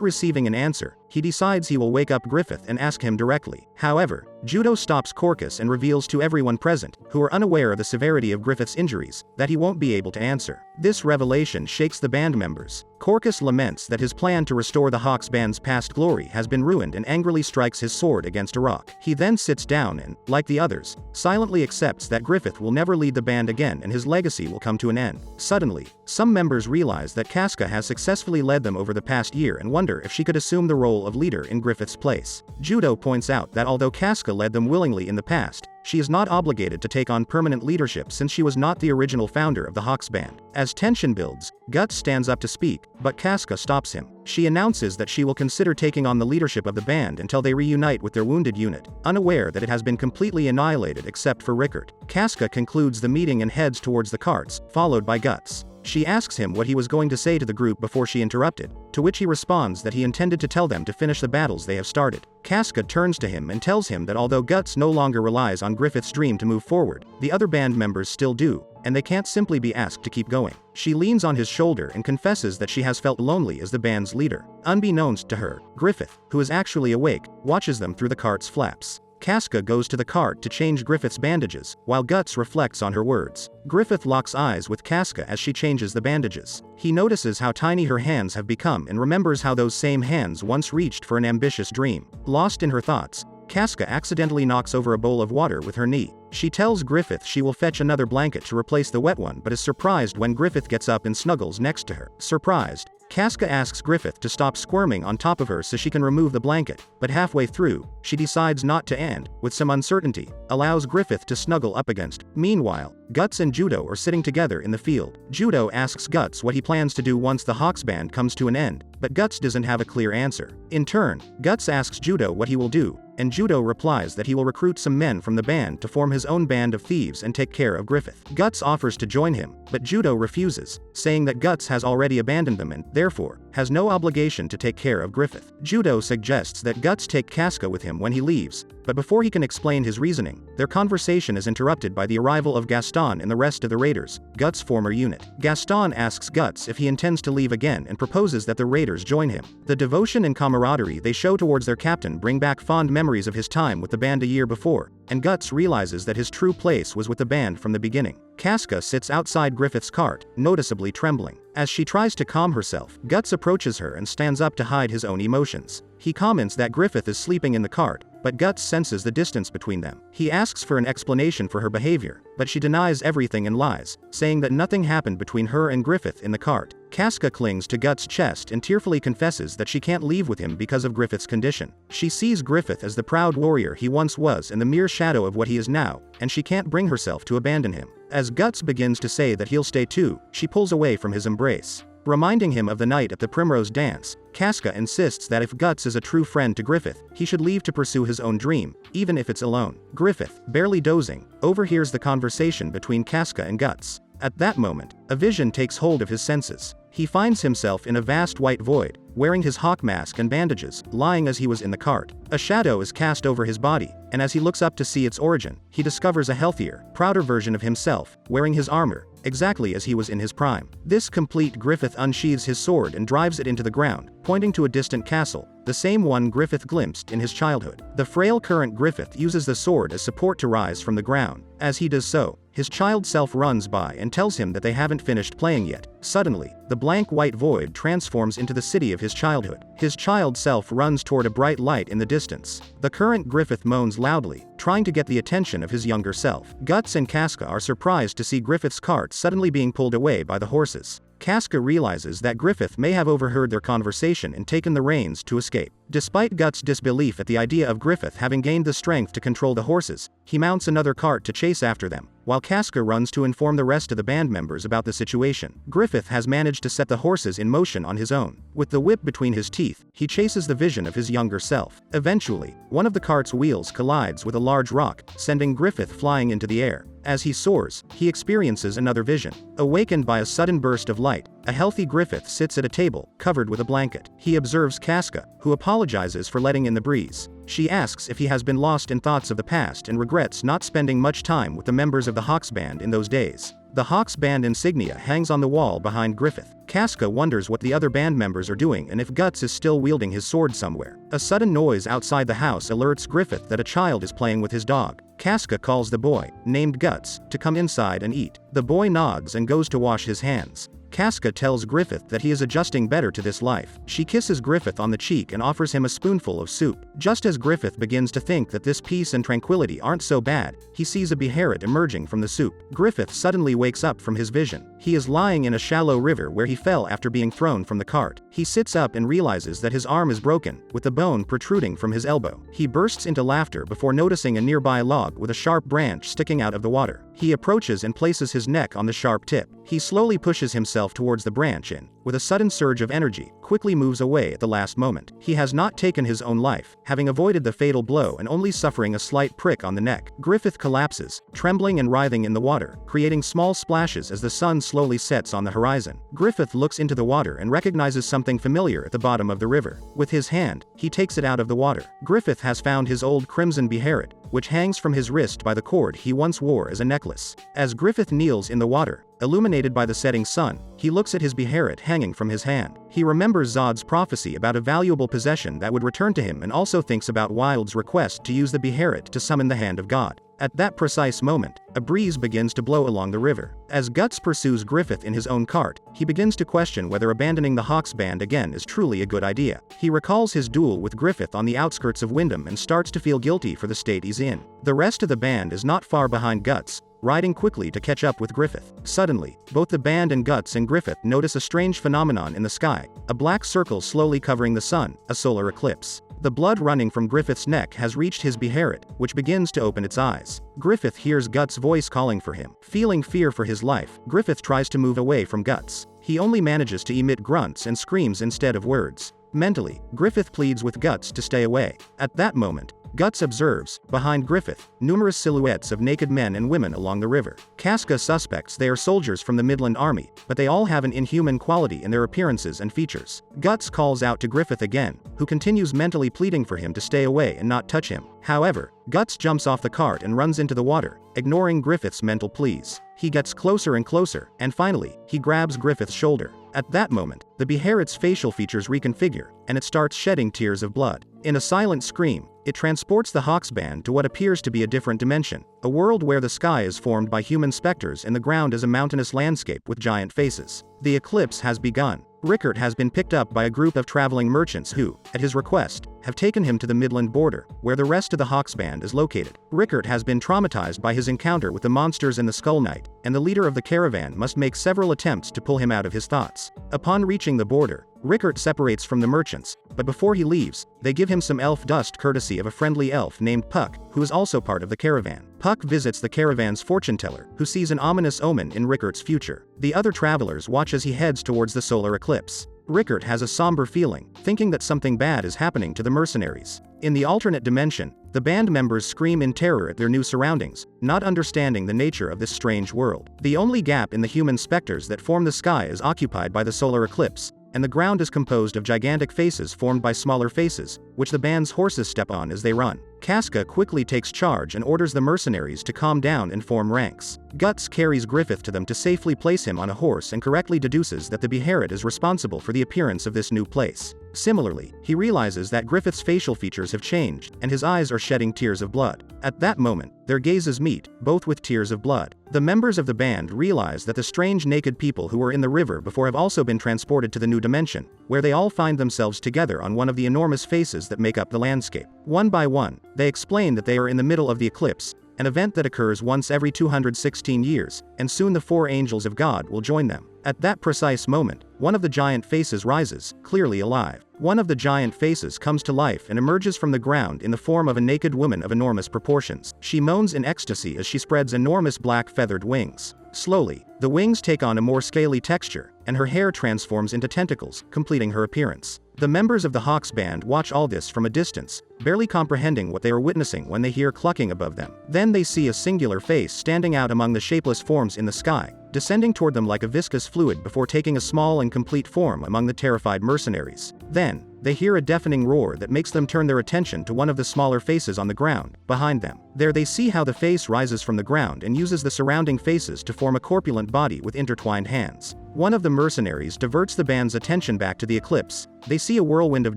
receiving an answer, he decides he will wake up Griffith and ask him directly. However, Judo stops Corcus and reveals to everyone present, who are unaware of the severity of Griffith's injuries, that he won't be able to answer. This revelation shakes the band members. Corcus laments that his plan to restore the Hawks band's past glory has been ruined and angrily strikes his sword against a rock. He then sits down and, like the others, silently accepts that Griffith will never lead the band again and his legacy will come to an end. Suddenly, some members realize that Casca has successfully led them over the past year and wonder if she could assume the role of leader in Griffith's place. Judo points out that although Casca led them willingly in the past, she is not obligated to take on permanent leadership since she was not the original founder of the Hawks band. As tension builds, Guts stands up to speak, but Casca stops him. She announces that she will consider taking on the leadership of the band until they reunite with their wounded unit, unaware that it has been completely annihilated except for Rickard. Casca concludes the meeting and heads towards the carts, followed by Guts. She asks him what he was going to say to the group before she interrupted, to which he responds that he intended to tell them to finish the battles they have started. Casca turns to him and tells him that although Guts no longer relies on Griffith's dream to move forward, the other band members still do, and they can't simply be asked to keep going. She leans on his shoulder and confesses that she has felt lonely as the band's leader. Unbeknownst to her, Griffith, who is actually awake, watches them through the cart's flaps. Casca goes to the cart to change Griffith's bandages, while Guts reflects on her words. Griffith locks eyes with Casca as she changes the bandages. He notices how tiny her hands have become and remembers how those same hands once reached for an ambitious dream. Lost in her thoughts, Casca accidentally knocks over a bowl of water with her knee. She tells Griffith she will fetch another blanket to replace the wet one but is surprised when Griffith gets up and snuggles next to her. Surprised, Casca asks Griffith to stop squirming on top of her so she can remove the blanket, but halfway through, she decides not to and, with some uncertainty, allows Griffith to snuggle up against. Meanwhile, Guts and Judo are sitting together in the field. Judo asks Guts what he plans to do once the Hawks band comes to an end, but Guts doesn't have a clear answer. In turn, Guts asks Judo what he will do, and Judo replies that he will recruit some men from the band to form his own band of thieves and take care of Griffith. Guts offers to join him, but Judo refuses, saying that Guts has already abandoned them and, therefore, has no obligation to take care of Griffith. Judo suggests that Guts take Casca with him when he leaves, but before he can explain his reasoning, their conversation is interrupted by the arrival of Gaston and the rest of the raiders, Guts' former unit. Gaston asks Guts if he intends to leave again and proposes that the raiders join him. The devotion and camaraderie they show towards their captain bring back fond memories of his time with the band a year before, and Guts realizes that his true place was with the band from the beginning. Casca sits outside Griffith's cart, noticeably trembling. As she tries to calm herself, Guts approaches her and stands up to hide his own emotions. He comments that Griffith is sleeping in the cart, but Guts senses the distance between them. He asks for an explanation for her behavior, but she denies everything and lies, saying that nothing happened between her and Griffith in the cart. Casca clings to Guts' chest and tearfully confesses that she can't leave with him because of Griffith's condition. She sees Griffith as the proud warrior he once was and the mere shadow of what he is now, and she can't bring herself to abandon him. As Guts begins to say that he'll stay too, she pulls away from his embrace. Reminding him of the night at the Primrose Dance, Casca insists that if Guts is a true friend to Griffith, he should leave to pursue his own dream, even if it's alone. Griffith, barely dozing, overhears the conversation between Casca and Guts. At that moment, a vision takes hold of his senses. He finds himself in a vast white void, wearing his hawk mask and bandages, lying as he was in the cart. A shadow is cast over his body, and as he looks up to see its origin, he discovers a healthier, prouder version of himself, wearing his armor, exactly as he was in his prime. This complete, Griffith unsheathes his sword and drives it into the ground, pointing to a distant castle, the same one Griffith glimpsed in his childhood. The frail current Griffith uses the sword as support to rise from the ground. As he does so, his child self runs by and tells him that they haven't finished playing yet. Suddenly, the blank white void transforms into the city of his childhood. His child self runs toward a bright light in the distance. The current Griffith moans loudly, trying to get the attention of his younger self. Guts and Casca are surprised to see Griffith's cart suddenly being pulled away by the horses. Casca realizes that Griffith may have overheard their conversation and taken the reins to escape. Despite Guts' disbelief at the idea of Griffith having gained the strength to control the horses, he mounts another cart to chase after them, while Casca runs to inform the rest of the band members about the situation. Griffith has managed to set the horses in motion on his own. With the whip between his teeth, he chases the vision of his younger self. Eventually, one of the cart's wheels collides with a large rock, sending Griffith flying into the air. As he soars, he experiences another vision. Awakened by a sudden burst of light, a healthy Griffith sits at a table, covered with a blanket. He observes Casca, who apologizes for letting in the breeze. She asks if he has been lost in thoughts of the past and regrets not spending much time with the members of the Hawks band in those days. The Hawks band insignia hangs on the wall behind Griffith. Casca wonders what the other band members are doing and if Guts is still wielding his sword somewhere. A sudden noise outside the house alerts Griffith that a child is playing with his dog. Casca calls the boy, named Guts, to come inside and eat. The boy nods and goes to wash his hands. Casca tells Griffith that he is adjusting better to this life. She kisses Griffith on the cheek and offers him a spoonful of soup. Just as Griffith begins to think that this peace and tranquility aren't so bad, he sees a beherit emerging from the soup. Griffith suddenly wakes up from his vision. He is lying in a shallow river where he fell after being thrown from the cart. He sits up and realizes that his arm is broken, with the bone protruding from his elbow. He bursts into laughter before noticing a nearby log with a sharp branch sticking out of the water. He approaches and places his neck on the sharp tip. He slowly pushes himself towards the branch and, with a sudden surge of energy, quickly moves away at the last moment. He has not taken his own life, having avoided the fatal blow and only suffering a slight prick on the neck. Griffith collapses, trembling and writhing in the water, creating small splashes as the sun slowly sets on the horizon. Griffith looks into the water and recognizes something familiar at the bottom of the river. With his hand, he takes it out of the water. Griffith has found his old crimson beherit, which hangs from his wrist by the cord he once wore as a necklace. As Griffith kneels in the water, illuminated by the setting sun, he looks at his beherit hanging from his hand. He remembers Zod's prophecy about a valuable possession that would return to him and also thinks about Wild's request to use the beherit to summon the hand of God. At that precise moment, a breeze begins to blow along the river. As Guts pursues Griffith in his own cart, he begins to question whether abandoning the Hawks band again is truly a good idea. He recalls his duel with Griffith on the outskirts of Wyndham and starts to feel guilty for the state he's in. The rest of the band is not far behind Guts, riding quickly to catch up with Griffith. Suddenly, both the band and Guts and Griffith notice a strange phenomenon in the sky, a black circle slowly covering the sun, a solar eclipse. The blood running from Griffith's neck has reached his beherit, which begins to open its eyes. Griffith hears Guts' voice calling for him. Feeling fear for his life, Griffith tries to move away from Guts. He only manages to emit grunts and screams instead of words. Mentally, Griffith pleads with Guts to stay away. At that moment, Guts observes, behind Griffith, numerous silhouettes of naked men and women along the river. Casca suspects they are soldiers from the Midland Army, but they all have an inhuman quality in their appearances and features. Guts calls out to Griffith again, who continues mentally pleading for him to stay away and not touch him. However, Guts jumps off the cart and runs into the water, ignoring Griffith's mental pleas. He gets closer and closer, and finally, he grabs Griffith's shoulder. At that moment, the beherit's facial features reconfigure, and it starts shedding tears of blood. In a silent scream, it transports the Hawks band to what appears to be a different dimension, a world where the sky is formed by human specters and the ground is a mountainous landscape with giant faces. The eclipse has begun. Rickert has been picked up by a group of traveling merchants who, at his request, have taken him to the Midland border, where the rest of the Hawks band is located. Rickert has been traumatized by his encounter with the monsters and the Skull Knight, and the leader of the caravan must make several attempts to pull him out of his thoughts. Upon reaching the border, Rickert separates from the merchants, but before he leaves, they give him some elf dust courtesy of a friendly elf named Puck, who is also part of the caravan. Puck visits the caravan's fortune teller, who sees an ominous omen in Rickert's future. The other travelers watch as he heads towards the solar eclipse. Rickert has a somber feeling, thinking that something bad is happening to the mercenaries. In the alternate dimension, the band members scream in terror at their new surroundings, not understanding the nature of this strange world. The only gap in the human specters that form the sky is occupied by the solar eclipse, and the ground is composed of gigantic faces formed by smaller faces, which the band's horses step on as they run. Casca quickly takes charge and orders the mercenaries to calm down and form ranks. Guts carries Griffith to them to safely place him on a horse and correctly deduces that the beherit is responsible for the appearance of this new place. Similarly, he realizes that Griffith's facial features have changed, and his eyes are shedding tears of blood. At that moment, their gazes meet, both with tears of blood. The members of the band realize that the strange naked people who were in the river before have also been transported to the new dimension, where they all find themselves together on one of the enormous faces that make up the landscape. One by one, they explain that they are in the middle of the eclipse, an event that occurs once every 216 years, and soon the 4 angels of God will join them. At that precise moment, one of the giant faces rises, clearly alive. One of the giant faces comes to life and emerges from the ground in the form of a naked woman of enormous proportions. She moans in ecstasy as she spreads enormous black feathered wings. Slowly, the wings take on a more scaly texture, and her hair transforms into tentacles, completing her appearance. The members of the Hawks band watch all this from a distance, barely comprehending what they are witnessing when they hear clucking above them. Then they see a singular face standing out among the shapeless forms in the sky, descending toward them like a viscous fluid before taking a small and complete form among the terrified mercenaries. Then, they hear a deafening roar that makes them turn their attention to one of the smaller faces on the ground, behind them. There they see how the face rises from the ground and uses the surrounding faces to form a corpulent body with intertwined hands. One of the mercenaries diverts the band's attention back to the eclipse. They see a whirlwind of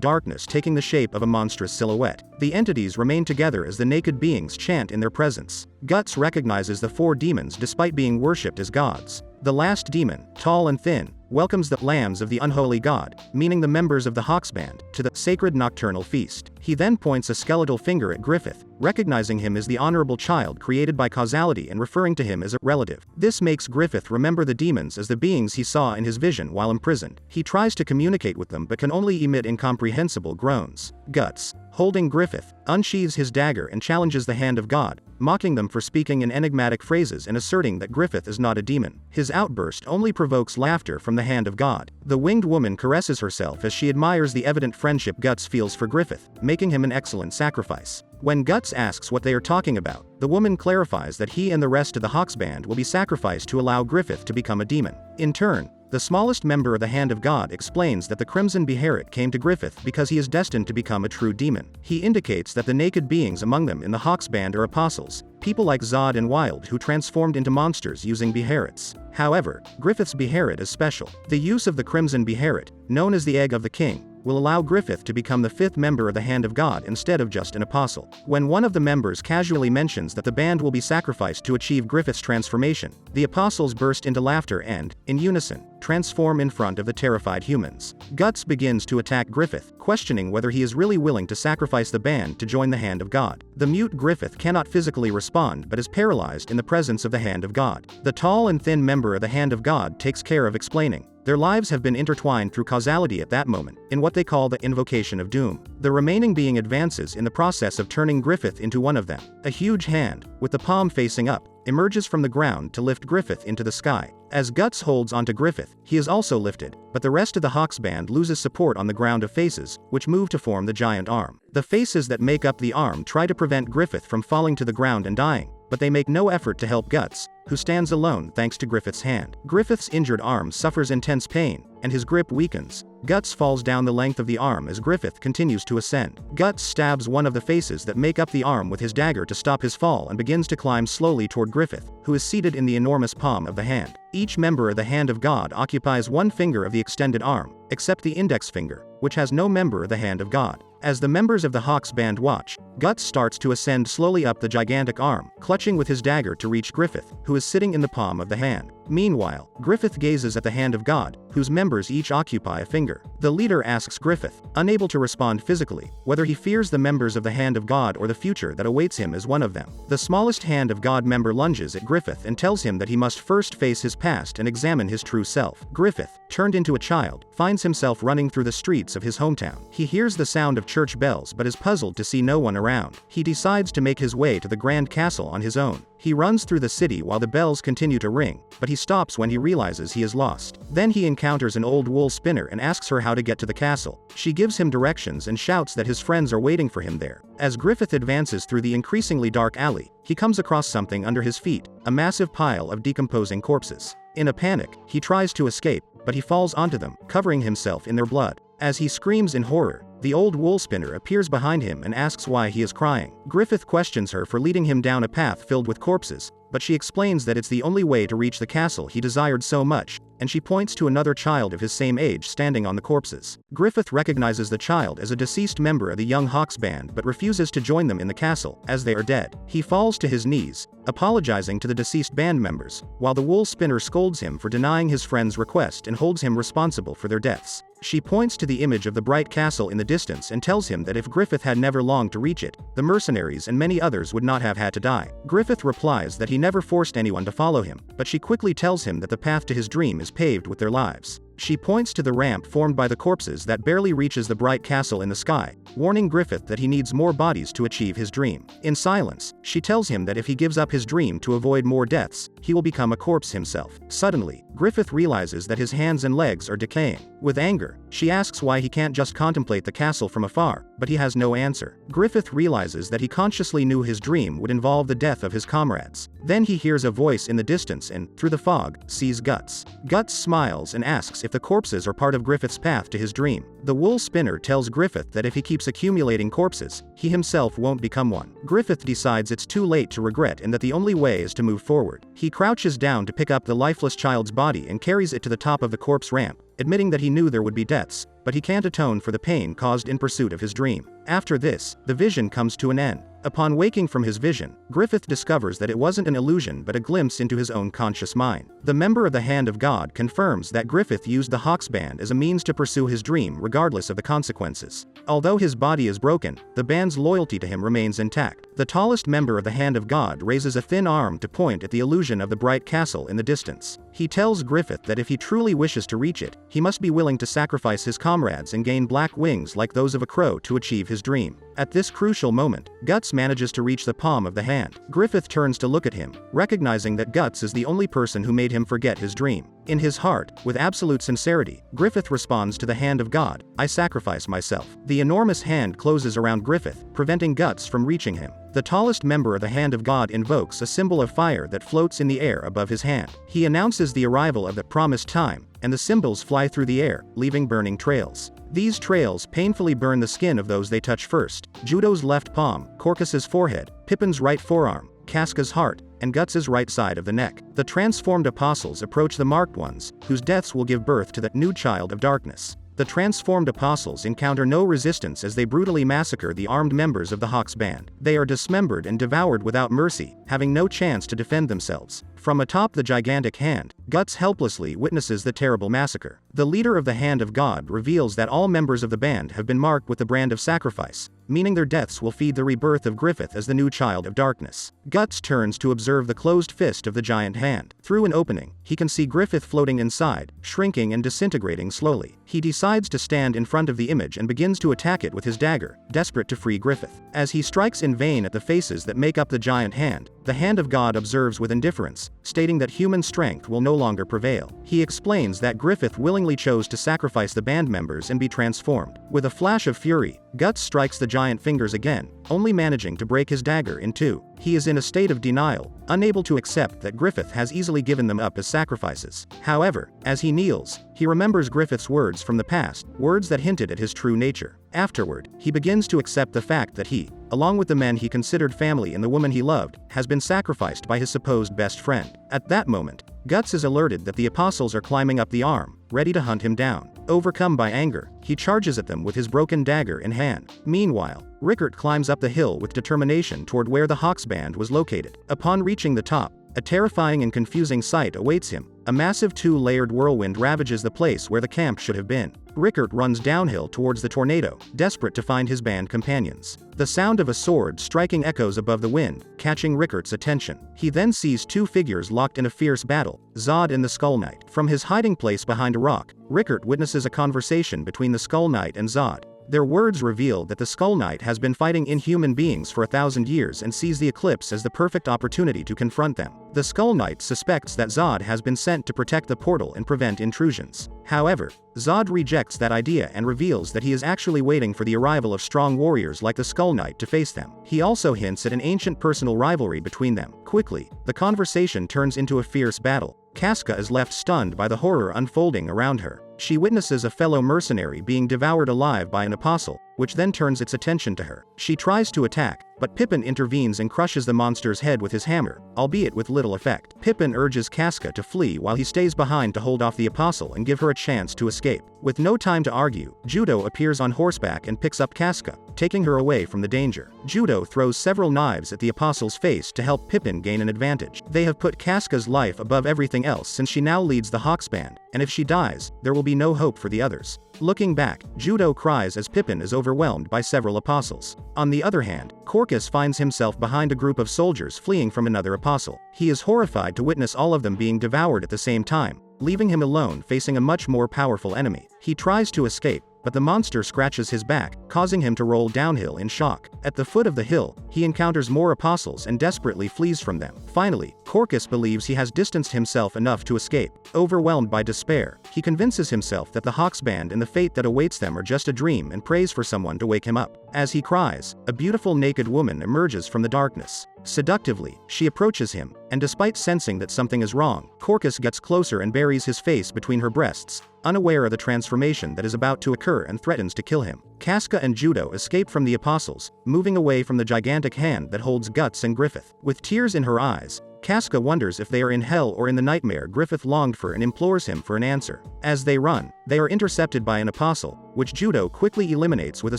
darkness taking the shape of a monstrous silhouette. The entities remain together as the naked beings chant in their presence. Guts recognizes the 4 demons despite being worshipped as gods. The last demon, tall and thin, welcomes the lambs of the unholy god, meaning the members of the Hawks band, to the sacred nocturnal feast. He then points a skeletal finger at Griffith, recognizing him as the honorable child created by causality and referring to him as a relative. This makes Griffith remember the demons as the beings he saw in his vision while imprisoned. He tries to communicate with them but can only emit incomprehensible groans. Guts, holding Griffith, unsheathes his dagger and challenges the hand of God, mocking them for speaking in enigmatic phrases and asserting that Griffith is not a demon. His outburst only provokes laughter from the hand of God. The winged woman caresses herself as she admires the evident friendship Guts feels for Griffith, making him an excellent sacrifice. When Guts asks what they are talking about, the woman clarifies that he and the rest of the Hawks band will be sacrificed to allow Griffith to become a demon. In turn, the smallest member of the Hand of God explains that the Crimson Beherit came to Griffith because he is destined to become a true demon. He indicates that the naked beings among them in the Hawks band are apostles, people like Zod and Wild who transformed into monsters using Beherits. However, Griffith's Beherit is special. The use of the Crimson Beherit, known as the Egg of the King, will allow Griffith to become the 5th member of the Hand of God instead of just an apostle. When one of the members casually mentions that the band will be sacrificed to achieve Griffith's transformation, the apostles burst into laughter and, in unison, transform in front of the terrified humans. Guts begins to attack Griffith, questioning whether he is really willing to sacrifice the band to join the Hand of God. The mute Griffith cannot physically respond but is paralyzed in the presence of the Hand of God. The tall and thin member of the Hand of God takes care of explaining. Their lives have been intertwined through causality at that moment, in what they call the invocation of doom. The remaining being advances in the process of turning Griffith into one of them. A huge hand, with the palm facing up, emerges from the ground to lift Griffith into the sky. As Guts holds onto Griffith, he is also lifted, but the rest of the Hawks band loses support on the ground of faces, which move to form the giant arm. The faces that make up the arm try to prevent Griffith from falling to the ground and dying, but they make no effort to help Guts, who stands alone thanks to Griffith's hand. Griffith's injured arm suffers intense pain, and his grip weakens. Guts falls down the length of the arm as Griffith continues to ascend. Guts stabs one of the faces that make up the arm with his dagger to stop his fall and begins to climb slowly toward Griffith, who is seated in the enormous palm of the hand. Each member of the Hand of God occupies one finger of the extended arm, except the index finger, which has no member of the Hand of God. As the members of the Hawks band watch, Guts starts to ascend slowly up the gigantic arm, clutching with his dagger to reach Griffith, who is sitting in the palm of the hand. Meanwhile, Griffith gazes at the Hand of God, whose members each occupy a finger. The leader asks Griffith, unable to respond physically, whether he fears the members of the Hand of God or the future that awaits him as one of them. The smallest Hand of God member lunges at Griffith and tells him that he must first face his past and examine his true self. Griffith, turned into a child, finds himself running through the streets of his hometown. He hears the sound of church bells but is puzzled to see no one around. He decides to make his way to the Grand Castle on his own. He runs through the city while the bells continue to ring, but he stops when he realizes he is lost. Then he encounters an old wool spinner and asks her how to get to the castle. She gives him directions and shouts that his friends are waiting for him there. As Griffith advances through the increasingly dark alley, he comes across something under his feet, a massive pile of decomposing corpses. In a panic, he tries to escape, but he falls onto them, covering himself in their blood. As he screams in horror, the old wool spinner appears behind him and asks why he is crying. Griffith questions her for leading him down a path filled with corpses, but she explains that it's the only way to reach the castle he desired so much, and she points to another child of his same age standing on the corpses. Griffith recognizes the child as a deceased member of the young Hawks band but refuses to join them in the castle, as they are dead. He falls to his knees, apologizing to the deceased band members, while the wool spinner scolds him for denying his friend's request and holds him responsible for their deaths. She points to the image of the bright castle in the distance and tells him that if Griffith had never longed to reach it, the mercenaries and many others would not have had to die. Griffith replies that he never forced anyone to follow him, but she quickly tells him that the path to his dream is paved with their lives. She points to the ramp formed by the corpses that barely reaches the bright castle in the sky, warning Griffith that he needs more bodies to achieve his dream. In silence, she tells him that if he gives up his dream to avoid more deaths, he will become a corpse himself. Suddenly, Griffith realizes that his hands and legs are decaying. With anger, she asks why he can't just contemplate the castle from afar, but he has no answer. Griffith realizes that he consciously knew his dream would involve the death of his comrades. Then he hears a voice in the distance and, through the fog, sees Guts. Guts smiles and asks if the corpses are part of Griffith's path to his dream. The wool spinner tells Griffith that if he keeps accumulating corpses, he himself won't become one. Griffith decides it's too late to regret and that the only way is to move forward. He crouches down to pick up the lifeless child's body and carries it to the top of the corpse ramp, admitting that he knew there would be deaths, but he can't atone for the pain caused in pursuit of his dream. After this, the vision comes to an end. Upon waking from his vision, Griffith discovers that it wasn't an illusion but a glimpse into his own conscious mind. The member of the Hand of God confirms that Griffith used the Hawks band as a means to pursue his dream regardless of the consequences. Although his body is broken, the band's loyalty to him remains intact. The tallest member of the Hand of God raises a thin arm to point at the illusion of the bright castle in the distance. He tells Griffith that if he truly wishes to reach it, he must be willing to sacrifice his comrades and gain black wings like those of a crow to achieve his dream. At this crucial moment, Guts manages to reach the palm of the hand. Griffith turns to look at him, recognizing that Guts is the only person who made him forget his dream. In his heart, with absolute sincerity, Griffith responds to the Hand of God, "I sacrifice myself." The enormous hand closes around Griffith, preventing Guts from reaching him. The tallest member of the Hand of God invokes a symbol of fire that floats in the air above his hand. He announces the arrival of the promised time, and the symbols fly through the air, leaving burning trails. These trails painfully burn the skin of those they touch first: Judo's left palm, Corcus's forehead, Pippin's right forearm, Casca's heart, and Guts's right side of the neck. The transformed apostles approach the marked ones, whose deaths will give birth to the new child of darkness. The transformed apostles encounter no resistance as they brutally massacre the armed members of the Hawks band. They are dismembered and devoured without mercy, having no chance to defend themselves. From atop the gigantic hand, Guts helplessly witnesses the terrible massacre. The leader of the Hand of God reveals that all members of the band have been marked with the brand of sacrifice, meaning their deaths will feed the rebirth of Griffith as the new child of darkness. Guts turns to observe the closed fist of the giant hand. Through an opening, he can see Griffith floating inside, shrinking and disintegrating slowly. He decides to stand in front of the image and begins to attack it with his dagger, desperate to free Griffith. As he strikes in vain at the faces that make up the giant hand, the Hand of God observes with indifference, stating that human strength will no longer prevail. He explains that Griffith willingly chose to sacrifice the band members and be transformed. With a flash of fury, Guts strikes the giant fingers again, only managing to break his dagger in two. He is in a state of denial, unable to accept that Griffith has easily given them up as sacrifices. However, as he kneels, he remembers Griffith's words from the past, words that hinted at his true nature. Afterward, he begins to accept the fact that he, along with the men he considered family and the woman he loved, has been sacrificed by his supposed best friend. At that moment, Guts is alerted that the apostles are climbing up the arm, ready to hunt him down. Overcome by anger, he charges at them with his broken dagger in hand. Meanwhile, Rickert climbs up the hill with determination toward where the Hawks band was located. Upon reaching the top, a terrifying and confusing sight awaits him. A massive two-layered whirlwind ravages the place where the camp should have been. Rickert runs downhill towards the tornado, desperate to find his band companions. The sound of a sword striking echoes above the wind, catching Rickert's attention. He then sees two figures locked in a fierce battle, Zod and the Skull Knight. From his hiding place behind a rock, Rickert witnesses a conversation between the Skull Knight and Zod. Their words reveal that the Skull Knight has been fighting inhuman beings for 1,000 years and sees the eclipse as the perfect opportunity to confront them. The Skull Knight suspects that Zod has been sent to protect the portal and prevent intrusions. However, Zod rejects that idea and reveals that he is actually waiting for the arrival of strong warriors like the Skull Knight to face them. He also hints at an ancient personal rivalry between them. Quickly, the conversation turns into a fierce battle. Casca is left stunned by the horror unfolding around her. She witnesses a fellow mercenary being devoured alive by an apostle, which then turns its attention to her. She tries to attack, but Pippin intervenes and crushes the monster's head with his hammer, albeit with little effect. Pippin urges Casca to flee while he stays behind to hold off the apostle and give her a chance to escape. With no time to argue, Judo appears on horseback and picks up Casca, taking her away from the danger. Judo throws several knives at the apostle's face to help Pippin gain an advantage. They have put Casca's life above everything else since she now leads the Hawks band, and if she dies, there will be no hope for the others. Looking back, Judo cries as Pippin is overwhelmed by several apostles. On the other hand, Corcus finds himself behind a group of soldiers fleeing from another apostle. He is horrified to witness all of them being devoured at the same time, leaving him alone facing a much more powerful enemy. He tries to escape, but the monster scratches his back, causing him to roll downhill in shock. At the foot of the hill, he encounters more apostles and desperately flees from them. Finally, Corcus believes he has distanced himself enough to escape. Overwhelmed by despair, he convinces himself that the Hawks band and the fate that awaits them are just a dream and prays for someone to wake him up. As he cries, a beautiful naked woman emerges from the darkness. Seductively, she approaches him, and despite sensing that something is wrong, Corcus gets closer and buries his face between her breasts, unaware of the transformation that is about to occur and threatens to kill him. Casca and Judo escape from the apostles, moving away from the gigantic hand that holds Guts and Griffith. With tears in her eyes, Casca wonders if they are in hell or in the nightmare Griffith longed for and implores him for an answer. As they run, they are intercepted by an apostle, which Judo quickly eliminates with a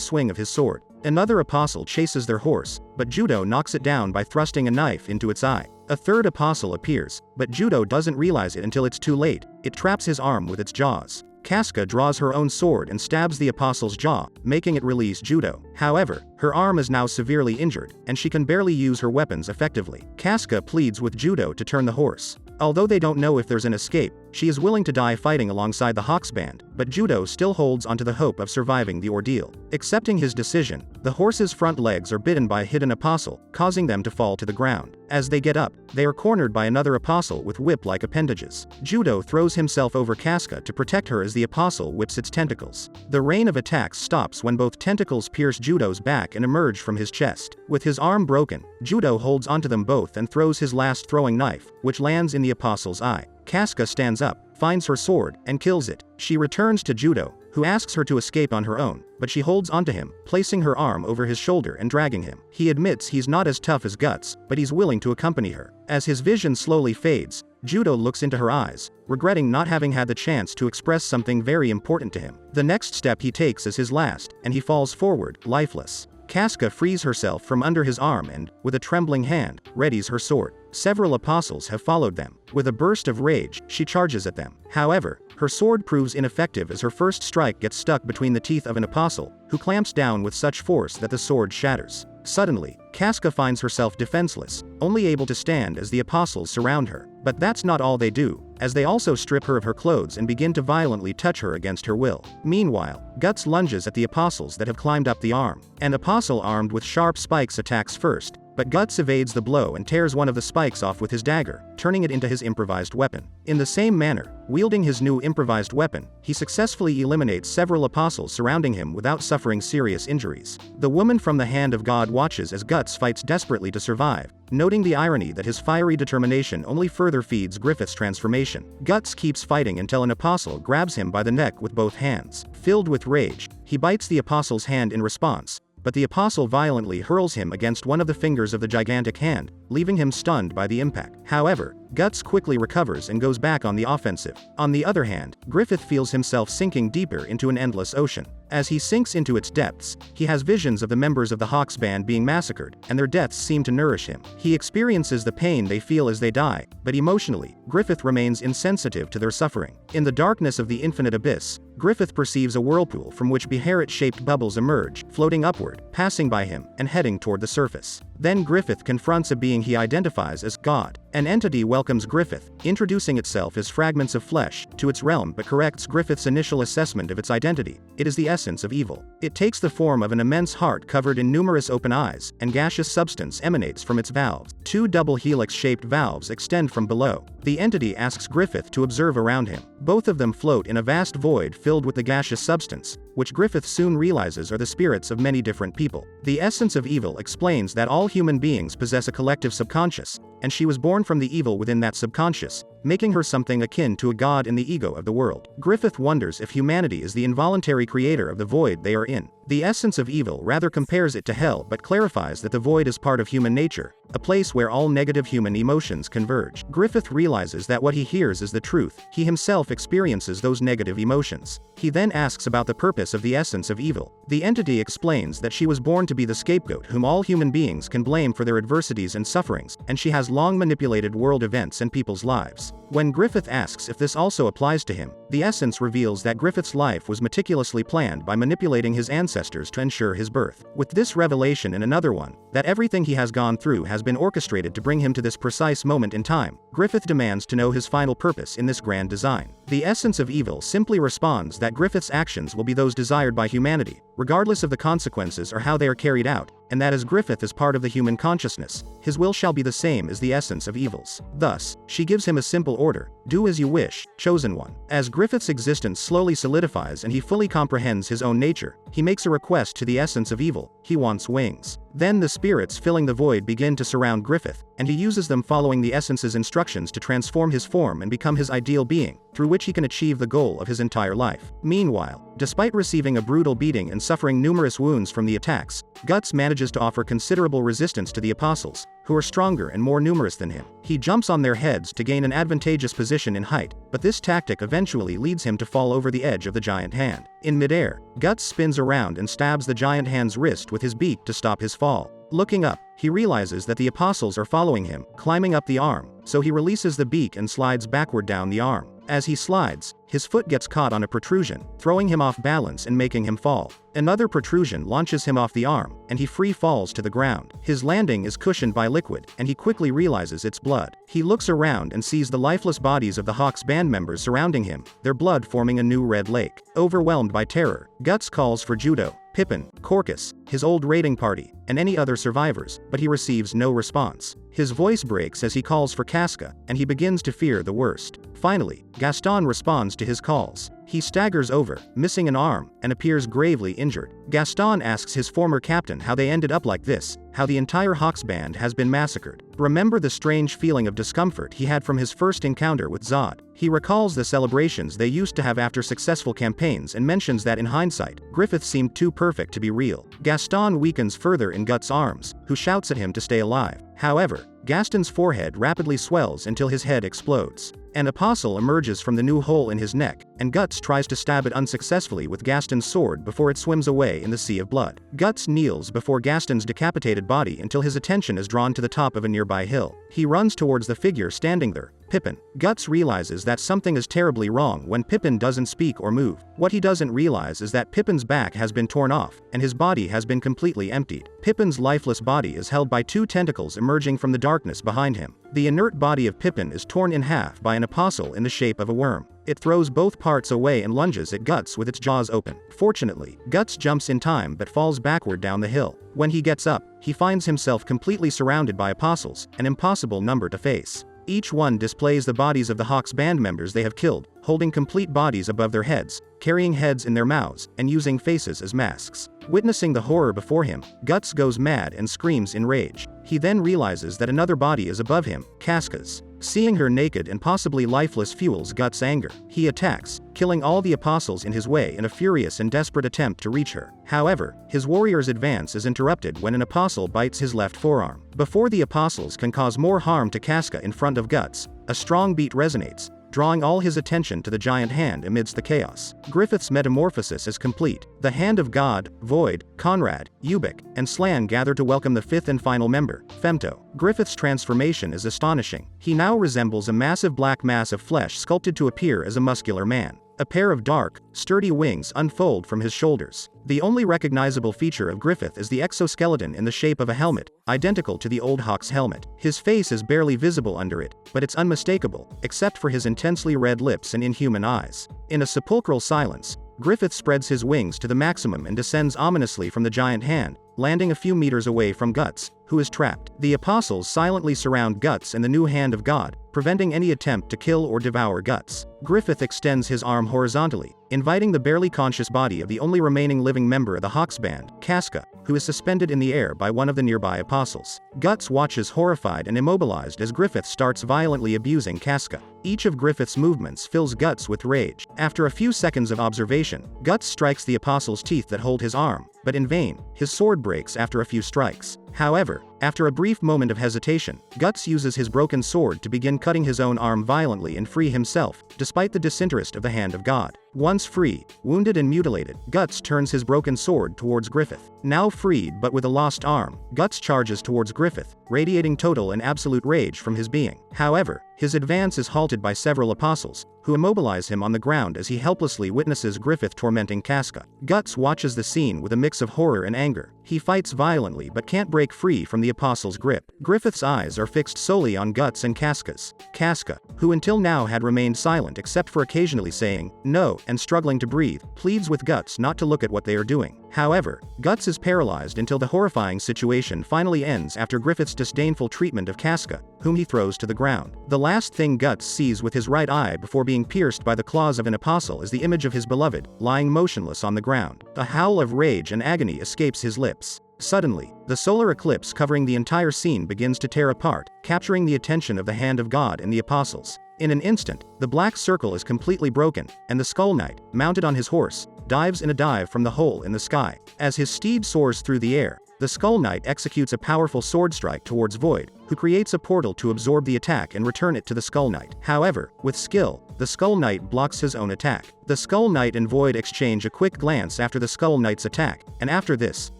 swing of his sword. Another apostle chases their horse, but Judo knocks it down by thrusting a knife into its eye. A third apostle appears, but Judo doesn't realize it until it's too late. It traps his arm with its jaws. Casca draws her own sword and stabs the apostle's jaw, making it release Judo. However, her arm is now severely injured, and she can barely use her weapons effectively. Casca pleads with Judo to turn the horse. Although they don't know if there's an escape, she is willing to die fighting alongside the Hawks band, but Judo still holds onto the hope of surviving the ordeal. Accepting his decision, the horse's front legs are bitten by a hidden apostle, causing them to fall to the ground. As they get up, they are cornered by another apostle with whip-like appendages. Judo throws himself over Casca to protect her as the apostle whips its tentacles. The rain of attacks stops when both tentacles pierce Judo's back and emerge from his chest. With his arm broken, Judo holds onto them both and throws his last throwing knife, which lands in the apostle's eye. Casca stands up, finds her sword, and kills it. She returns to Judo, who asks her to escape on her own, but she holds onto him, placing her arm over his shoulder and dragging him. He admits he's not as tough as Guts, but he's willing to accompany her. As his vision slowly fades, Judo looks into her eyes, regretting not having had the chance to express something very important to him. The next step he takes is his last, and he falls forward, lifeless. Casca frees herself from under his arm and, with a trembling hand, readies her sword. Several apostles have followed them. With a burst of rage, she charges at them. However, her sword proves ineffective as her first strike gets stuck between the teeth of an apostle, who clamps down with such force that the sword shatters. Suddenly, Casca finds herself defenseless, only able to stand as the apostles surround her. But that's not all they do, as they also strip her of her clothes and begin to violently touch her against her will. Meanwhile, Guts lunges at the apostles that have climbed up the arm. An apostle armed with sharp spikes attacks first, but Guts evades the blow and tears one of the spikes off with his dagger, turning it into his improvised weapon. In the same manner, wielding his new improvised weapon, he successfully eliminates several apostles surrounding him without suffering serious injuries. The woman from the hand of God watches as Guts fights desperately to survive, noting the irony that his fiery determination only further feeds Griffith's transformation. Guts keeps fighting until an apostle grabs him by the neck with both hands. Filled with rage, he bites the apostle's hand in response, but the apostle violently hurls him against one of the fingers of the gigantic hand, leaving him stunned by the impact. However, Guts quickly recovers and goes back on the offensive. On the other hand, Griffith feels himself sinking deeper into an endless ocean. As he sinks into its depths, he has visions of the members of the Hawks band being massacred, and their deaths seem to nourish him. He experiences the pain they feel as they die, but emotionally, Griffith remains insensitive to their suffering. In the darkness of the infinite abyss, Griffith perceives a whirlpool from which Beharit-shaped bubbles emerge, floating upward, passing by him, and heading toward the surface. Then Griffith confronts a being he identifies as God. An entity welcomes Griffith, introducing itself as fragments of flesh to its realm but corrects Griffith's initial assessment of its identity. It is the essence of evil. It takes the form of an immense heart covered in numerous open eyes, and gaseous substance emanates from its valves. Two double helix-shaped valves extend from below. The entity asks Griffith to observe around him. Both of them float in a vast void filled with the gaseous substance, which Griffith soon realizes are the spirits of many different people. The essence of evil explains that all human beings possess a collective subconscious, and she was born from the evil within that subconscious, making her something akin to a god in the ego of the world. Griffith wonders if humanity is the involuntary creator of the void they are in. The essence of evil rather compares it to hell but clarifies that the void is part of human nature, a place where all negative human emotions converge. Griffith realizes that what he hears is the truth, he himself experiences those negative emotions. He then asks about the purpose of the essence of evil. The entity explains that she was born to be the scapegoat whom all human beings can blame for their adversities and sufferings, and she has long manipulated world events and people's lives. When Griffith asks if this also applies to him, the essence reveals that Griffith's life was meticulously planned by manipulating his ancestors to ensure his birth. With this revelation and another one, that everything he has gone through has been orchestrated to bring him to this precise moment in time, Griffith demands to know his final purpose in this grand design. The essence of evil simply responds that Griffith's actions will be those desired by humanity, regardless of the consequences or how they are carried out, and that as Griffith is part of the human consciousness, his will shall be the same as the essence of evils. Thus, she gives him a simple order: do as you wish, chosen one. As Griffith's existence slowly solidifies and he fully comprehends his own nature, he makes a request to the essence of evil: he wants wings. Then the spirits filling the void begin to surround Griffith, and he uses them following the essence's instructions to transform his form and become his ideal being, through which he can achieve the goal of his entire life. Meanwhile, despite receiving a brutal beating and suffering numerous wounds from the attacks, Guts manages to offer considerable resistance to the apostles, who are stronger and more numerous than him. He jumps on their heads to gain an advantageous position in height, but this tactic eventually leads him to fall over the edge of the giant hand. In midair, Guts spins around and stabs the giant hand's wrist with his beak to stop his fall. Looking up, he realizes that the apostles are following him, climbing up the arm, so he releases the beak and slides backward down the arm. As he slides, his foot gets caught on a protrusion, throwing him off balance and making him fall. Another protrusion launches him off the arm, and he free falls to the ground. His landing is cushioned by liquid, and he quickly realizes it's blood. He looks around and sees the lifeless bodies of the Hawks band members surrounding him, their blood forming a new red lake. Overwhelmed by terror, Guts calls for Judo, Pippin, Corcus, his old raiding party, and any other survivors, but he receives no response. His voice breaks as he calls for Casca, and he begins to fear the worst. Finally, Gaston responds to his calls. He staggers over, missing an arm, and appears gravely injured. Gaston asks his former captain how they ended up like this, how the entire Hawks band has been massacred. Remember the strange feeling of discomfort he had from his first encounter with Zod. He recalls the celebrations they used to have after successful campaigns and mentions that in hindsight, Griffith seemed too perfect to be real. Gaston weakens further in Guts' arms, who shouts at him to stay alive. However, Gaston's forehead rapidly swells until his head explodes. An apostle emerges from the new hole in his neck, and Guts tries to stab it unsuccessfully with Gaston's sword before it swims away in the sea of blood. Guts kneels before Gaston's decapitated body until his attention is drawn to the top of a nearby hill. He runs towards the figure standing there, Pippin. Guts realizes that something is terribly wrong when Pippin doesn't speak or move. What he doesn't realize is that Pippin's back has been torn off, and his body has been completely emptied. Pippin's lifeless body is held by two tentacles emerging from the darkness behind him. The inert body of Pippin is torn in half by an apostle in the shape of a worm. It throws both parts away and lunges at Guts with its jaws open. Fortunately, Guts jumps in time but falls backward down the hill. When he gets up, he finds himself completely surrounded by apostles, an impossible number to face. Each one displays the bodies of the Hawks band members they have killed, holding complete bodies above their heads, carrying heads in their mouths, and using faces as masks. Witnessing the horror before him, Guts goes mad and screams in rage. He then realizes that another body is above him, Casca's. Seeing her naked and possibly lifeless fuels Guts' anger. He attacks, killing all the apostles in his way in a furious and desperate attempt to reach her. However, his warrior's advance is interrupted when an apostle bites his left forearm. Before the apostles can cause more harm to Casca in front of Guts, a strong beat resonates, drawing all his attention to the giant hand amidst the chaos. Griffith's metamorphosis is complete. The Hand of God, Void, Conrad, Ubik, and Slan gather to welcome the fifth and final member, Femto. Griffith's transformation is astonishing. He now resembles a massive black mass of flesh sculpted to appear as a muscular man. A pair of dark, sturdy wings unfold from his shoulders. The only recognizable feature of Griffith is the exoskeleton in the shape of a helmet, identical to the old Hawk's helmet. His face is barely visible under it, but it's unmistakable, except for his intensely red lips and inhuman eyes. In a sepulchral silence, Griffith spreads his wings to the maximum and descends ominously from the giant hand, landing a few meters away from Guts, who is trapped. The apostles silently surround Guts and the new Hand of God, preventing any attempt to kill or devour Guts. Griffith extends his arm horizontally, inviting the barely conscious body of the only remaining living member of the Hawks band, Casca, who is suspended in the air by one of the nearby apostles. Guts watches horrified and immobilized as Griffith starts violently abusing Casca. Each of Griffith's movements fills Guts with rage. After a few seconds of observation, Guts strikes the apostle's teeth that hold his arm, but in vain. His sword breaks after a few strikes. However, after a brief moment of hesitation, Guts uses his broken sword to begin cutting his own arm violently and free himself, despite the disinterest of the hand of God. Once free, wounded and mutilated, Guts turns his broken sword towards Griffith. Now freed but with a lost arm, Guts charges towards Griffith, radiating total and absolute rage from his being. However, his advance is halted by several apostles, who immobilize him on the ground as he helplessly witnesses Griffith tormenting Casca. Guts watches the scene with a mix of horror and anger. He fights violently but can't break free from the apostle's grip. Griffith's eyes are fixed solely on Guts and Casca's. Casca, who until now had remained silent except for occasionally saying, "No," and struggling to breathe, pleads with Guts not to look at what they are doing. However, Guts is paralyzed until the horrifying situation finally ends after Griffith's disdainful treatment of Casca, whom he throws to the ground. The last thing Guts sees with his right eye before being pierced by the claws of an apostle is the image of his beloved, lying motionless on the ground. A howl of rage and agony escapes his lips. Suddenly, the solar eclipse covering the entire scene begins to tear apart, capturing the attention of the hand of God and the apostles. In an instant, the black circle is completely broken, and the Skull Knight, mounted on his horse, dives in a dive from the hole in the sky. As his steed soars through the air, the Skull Knight executes a powerful sword strike towards Void, who creates a portal to absorb the attack and return it to the Skull Knight. However, with skill, the Skull Knight blocks his own attack. The Skull Knight and Void exchange a quick glance after the Skull Knight's attack, and after this,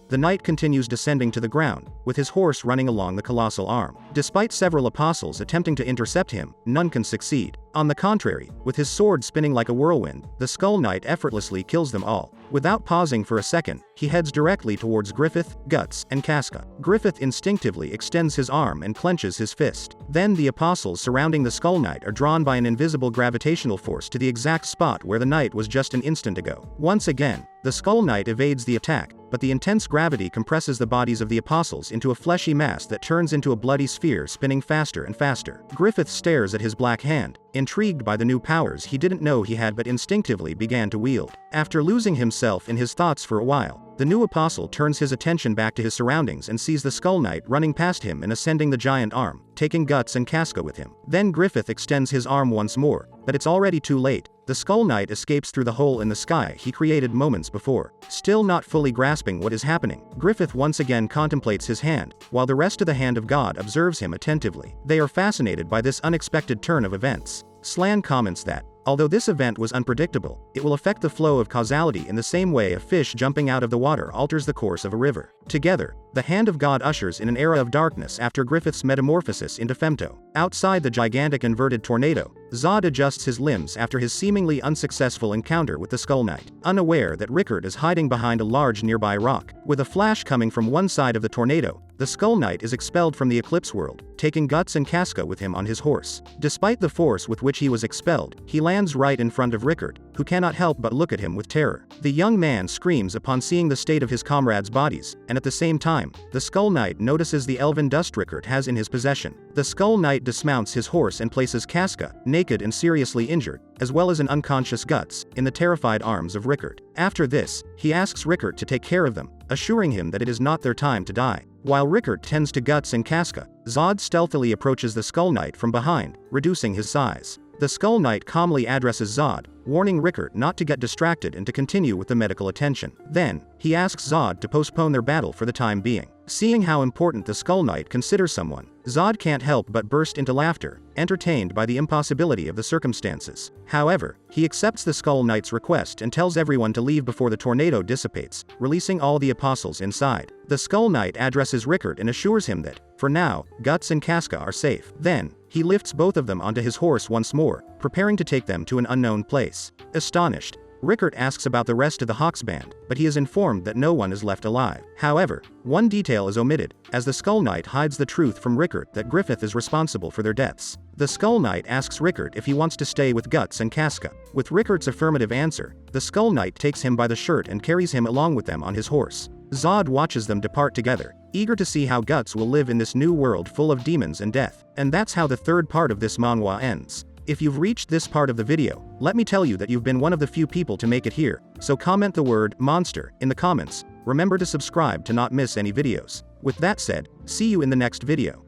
the knight continues descending to the ground, with his horse running along the colossal arm. Despite several apostles attempting to intercept him, none can succeed. On the contrary, with his sword spinning like a whirlwind, the Skull Knight effortlessly kills them all. Without pausing for a second, he heads directly towards Griffith, Guts, and Casca. Griffith instinctively extends his arm and clenches his fist. Then the apostles surrounding the Skull Knight are drawn by an invisible gravitational force to the exact spot where the knight was just an instant ago. Once again, the Skull Knight evades the attack, but the intense gravity compresses the bodies of the apostles into a fleshy mass that turns into a bloody sphere spinning faster and faster. Griffith stares at his black hand, intrigued by the new powers he didn't know he had but instinctively began to wield. After losing himself in his thoughts for a while, the new apostle turns his attention back to his surroundings and sees the Skull Knight running past him and ascending the giant arm, taking Guts and Casca with him. Then Griffith extends his arm once more, but it's already too late. The Skull Knight escapes through the hole in the sky he created moments before. Still not fully grasping what is happening, Griffith once again contemplates his hand, while the rest of the hand of God observes him attentively. They are fascinated by this unexpected turn of events. Slan comments that, although this event was unpredictable, it will affect the flow of causality in the same way a fish jumping out of the water alters the course of a river. Together, the hand of God ushers in an era of darkness after Griffith's metamorphosis into Femto. Outside the gigantic inverted tornado, Zod adjusts his limbs after his seemingly unsuccessful encounter with the Skull Knight, unaware that Rickard is hiding behind a large nearby rock. With a flash coming from one side of the tornado, the Skull Knight is expelled from the Eclipse world, taking Guts and Casca with him on his horse. Despite the force with which he was expelled, he lands right in front of Rickard, who cannot help but look at him with terror. The young man screams upon seeing the state of his comrades' bodies, and at the same time, the Skull Knight notices the elven dust Rickard has in his possession. The Skull Knight dismounts his horse and places Casca, naked and seriously injured, as well as an unconscious Guts, in the terrified arms of Rickard. After this, he asks Rickard to take care of them, assuring him that it is not their time to die. While Rickard tends to Guts and Casca, Zod stealthily approaches the Skull Knight from behind, reducing his size. The Skull Knight calmly addresses Zod, warning Rickard not to get distracted and to continue with the medical attention. Then, he asks Zod to postpone their battle for the time being. Seeing how important the Skull Knight considers someone, Zod can't help but burst into laughter, entertained by the impossibility of the circumstances. However, he accepts the Skull Knight's request and tells everyone to leave before the tornado dissipates, releasing all the apostles inside. The Skull Knight addresses Rickard and assures him that, for now, Guts and Casca are safe. Then, he lifts both of them onto his horse once more, preparing to take them to an unknown place. Astonished, Rickard asks about the rest of the Hawks band, but he is informed that no one is left alive. However, one detail is omitted, as the Skull Knight hides the truth from Rickard that Griffith is responsible for their deaths. The Skull Knight asks Rickard if he wants to stay with Guts and Casca. With Rickard's affirmative answer, the Skull Knight takes him by the shirt and carries him along with them on his horse. Zod watches them depart together, eager to see how Guts will live in this new world full of demons and death. And that's how the third part of this manhwa ends. If you've reached this part of the video, let me tell you that you've been one of the few people to make it here, so comment the word monster in the comments. Remember to subscribe to not miss any videos. With that said, see you in the next video.